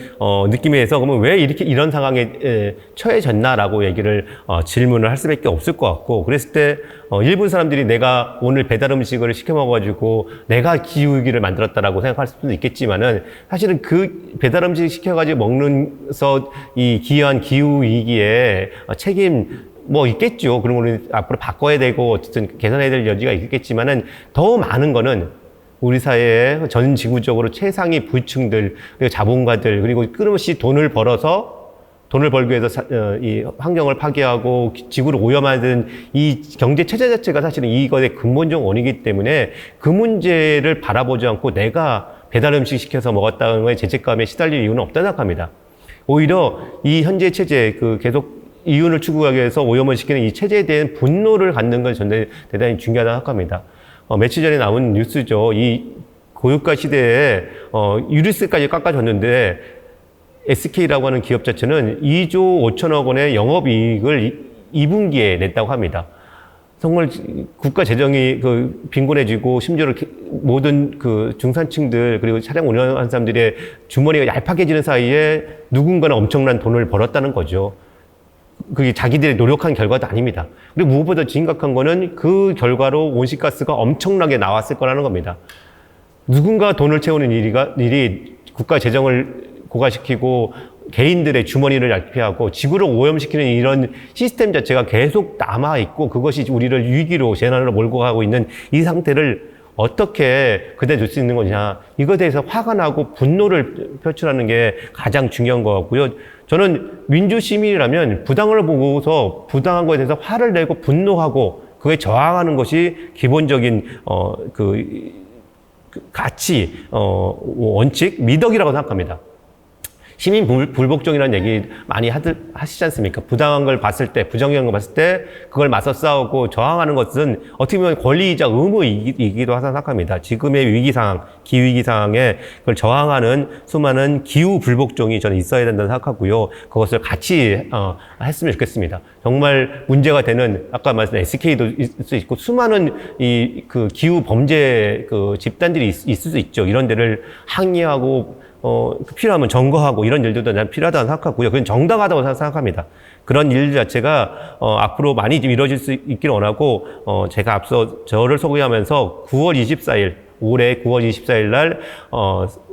느낌에서 그러면 왜 이런 상황에 처해졌나라고 얘기를 질문을 할 수밖에 없을 것 같고, 그랬을 때 일본 사람들이 내가 오늘 배달 음식을 시켜 먹어가지고 내가 기후위기를 만들었다라고 생각할 수도 있겠지만은 사실은 그 배달 음식 시켜가지고 먹는서 이 기여한 기후위기에 책임 뭐 있겠죠. 그런 거는 앞으로 바꿔야 되고 어쨌든 개선해야 될 여지가 있겠지만은 더 많은 거는 우리 사회의 전 지구적으로 최상위 부층들, 그리고 자본가들, 그리고 끊임없이 돈을 벌기 위해서 이 환경을 파괴하고 지구를 오염하는 이 경제 체제 자체가 사실은 이것의 근본적 원인이기 때문에 그 문제를 바라보지 않고 내가 배달 음식 시켜서 먹었다는 거에 죄책감에 시달릴 이유는 없다고 생각합니다. 오히려 이 현재 체제, 계속 이윤을 추구하기 위해서 오염을 시키는 이 체제에 대한 분노를 갖는 건 저는 대단히 중요하다고 생각합니다. 며칠 전에 나온 뉴스죠. 이 고유가 시대에 유류세까지 깎아줬는데 SK라고 하는 기업 자체는 2조 5천억 원의 영업이익을 2분기에 냈다고 합니다. 정말 국가 재정이 빈곤해지고 심지어 모든 중산층들 그리고 차량 운영하는 사람들의 주머니가 얄팍해지는 사이에 누군가는 엄청난 돈을 벌었다는 거죠. 그게 자기들의 노력한 결과도 아닙니다. 그리고 무엇보다 심각한 거는 그 결과로 온실가스가 엄청나게 나왔을 거라는 겁니다. 누군가 돈을 채우는 일이 국가 재정을 고갈시키고 개인들의 주머니를 얄피하고 지구를 오염시키는 이런 시스템 자체가 계속 남아있고 그것이 우리를 위기로 재난으로 몰고 가고 있는 이 상태를 어떻게 그대로 둘 수 있는 거냐. 이것에 대해서 화가 나고 분노를 표출하는 게 가장 중요한 것 같고요. 저는 민주시민이라면 부당을 보고서 부당한 것에 대해서 화를 내고 분노하고 그에 저항하는 것이 기본적인 가치, 원칙, 미덕이라고 생각합니다. 시민 불복종이라는 얘기 많이 하시지 않습니까? 부당한 걸 봤을 때, 부정의한 걸 봤을 때 그걸 맞서 싸우고 저항하는 것은 어떻게 보면 권리이자 의무이기도 하다 생각합니다. 지금의 위기 상황, 기후위기 상황에 그걸 저항하는 수많은 기후 불복종이 저는 있어야 된다고 생각하고요. 그것을 같이 했으면 좋겠습니다. 정말 문제가 되는 아까 말씀드린 SK도 있을 수 있고 수많은 그 기후 범죄 그 집단들이 있을 수 있죠. 이런 데를 항의하고 필요하면 점거하고 이런 일들도 난 필요하다고 생각하고요. 그건 정당하다고 생각합니다. 그런 일 자체가 앞으로 많이 좀 이루어질 수 있기를 원하고 제가 앞서 저를 소개하면서 9월 24일 올해 9월 24일 날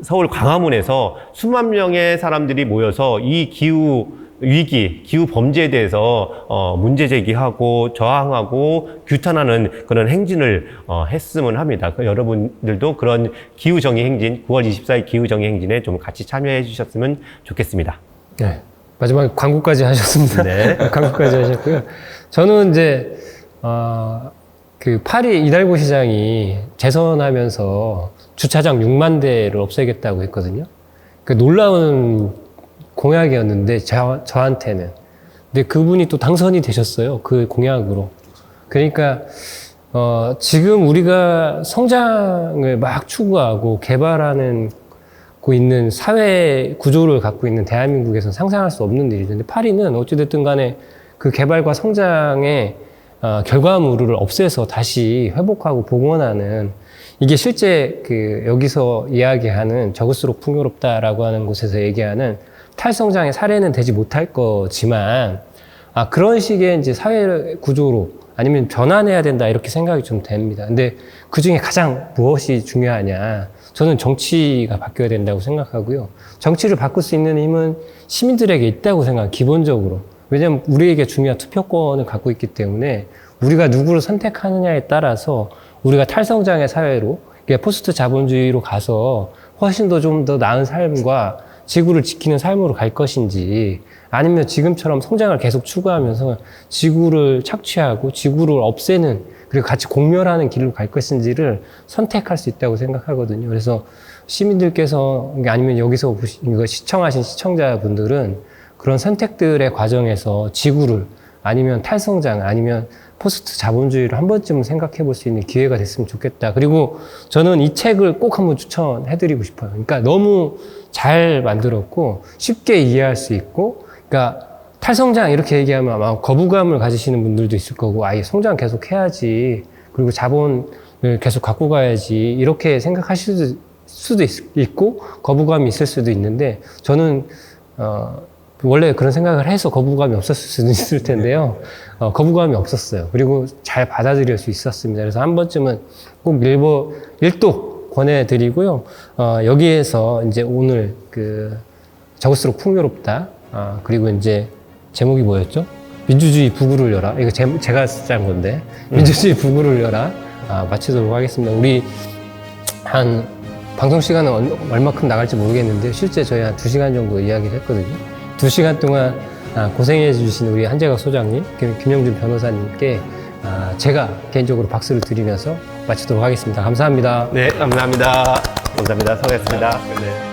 서울 광화문에서 수만 명의 사람들이 모여서 이 기후 위기, 기후 범죄에 대해서 문제 제기하고 저항하고 규탄하는 그런 행진을 했으면 합니다. 여러분들도 그런 기후 정의 행진, 9월 24일 기후 정의 행진에 좀 같이 참여해 주셨으면 좋겠습니다. 네. 마지막에 광고까지 하셨습니다. 네. 광고까지 하셨고요. 저는 이제 그 파리 이달고 시장이 재선하면서 주차장 6만 대를 없애겠다고 했거든요. 그 놀라운 공약이었는데 저한테는. 근데 그분이 또 당선이 되셨어요. 그 공약으로. 그러니까 지금 우리가 성장을 막 추구하고 개발하는 있는 사회 구조를 갖고 있는 대한민국에서는 상상할 수 없는 일이죠. 근데 파리는 어찌됐든 간에 그 개발과 성장의 결과물을 없애서 다시 회복하고 복원하는 이게 실제 그 여기서 이야기하는 적을수록 풍요롭다라고 하는 곳에서 얘기하는 탈성장의 사례는 되지 못할 거지만 그런 식의 이제 사회 구조로 아니면 변환해야 된다 이렇게 생각이 좀 됩니다. 근데 그 중에 가장 무엇이 중요하냐? 저는 정치가 바뀌어야 된다고 생각하고요. 정치를 바꿀 수 있는 힘은 시민들에게 있다고 생각해요. 기본적으로. 왜냐하면 우리에게 중요한 투표권을 갖고 있기 때문에 우리가 누구를 선택하느냐에 따라서 우리가 탈성장의 사회로 포스트 자본주의로 가서 훨씬 더 좀 더 나은 삶과 지구를 지키는 삶으로 갈 것인지 아니면 지금처럼 성장을 계속 추구하면서 지구를 착취하고 지구를 없애는 그리고 같이 공멸하는 길로 갈 것인지를 선택할 수 있다고 생각하거든요. 그래서 시민들께서 아니면 여기서 이거 시청하신 시청자분들은 그런 선택들의 과정에서 지구를 아니면 탈성장 아니면 포스트 자본주의를 한 번쯤은 생각해 볼 수 있는 기회가 됐으면 좋겠다. 그리고 저는 이 책을 꼭 한번 추천해 드리고 싶어요. 그러니까 너무 잘 만들었고 쉽게 이해할 수 있고 그러니까 탈성장 이렇게 얘기하면 아마 거부감을 가지시는 분들도 있을 거고 아예 성장 계속 해야지 그리고 자본을 계속 갖고 가야지 이렇게 생각하실 수도 있고 거부감이 있을 수도 있는데 저는 원래 그런 생각을 해서 거부감이 없었을 수도 있을 텐데요. 거부감이 없었어요. 그리고 잘 받아들일 수 있었습니다. 그래서 한 번쯤은 꼭 읽도 권해드리고요. 여기에서 이제 오늘 그 적을수록 풍요롭다. 그리고 이제 제목이 뭐였죠? 민주주의 부구를 열어. 이거 제가 짠 건데. 민주주의 부구를 열어. 마치도록 하겠습니다. 우리 한 방송 시간은 얼마큼 나갈지 모르겠는데 실제 저희 한 2시간 정도 이야기를 했거든요. 2시간 동안 고생해 주신 우리 한재각 소장님, 김영준 변호사님께 제가 개인적으로 박수를 드리면서 마치도록 하겠습니다. 감사합니다. 네, 감사합니다. 감사합니다. 수고하셨습니다. 네.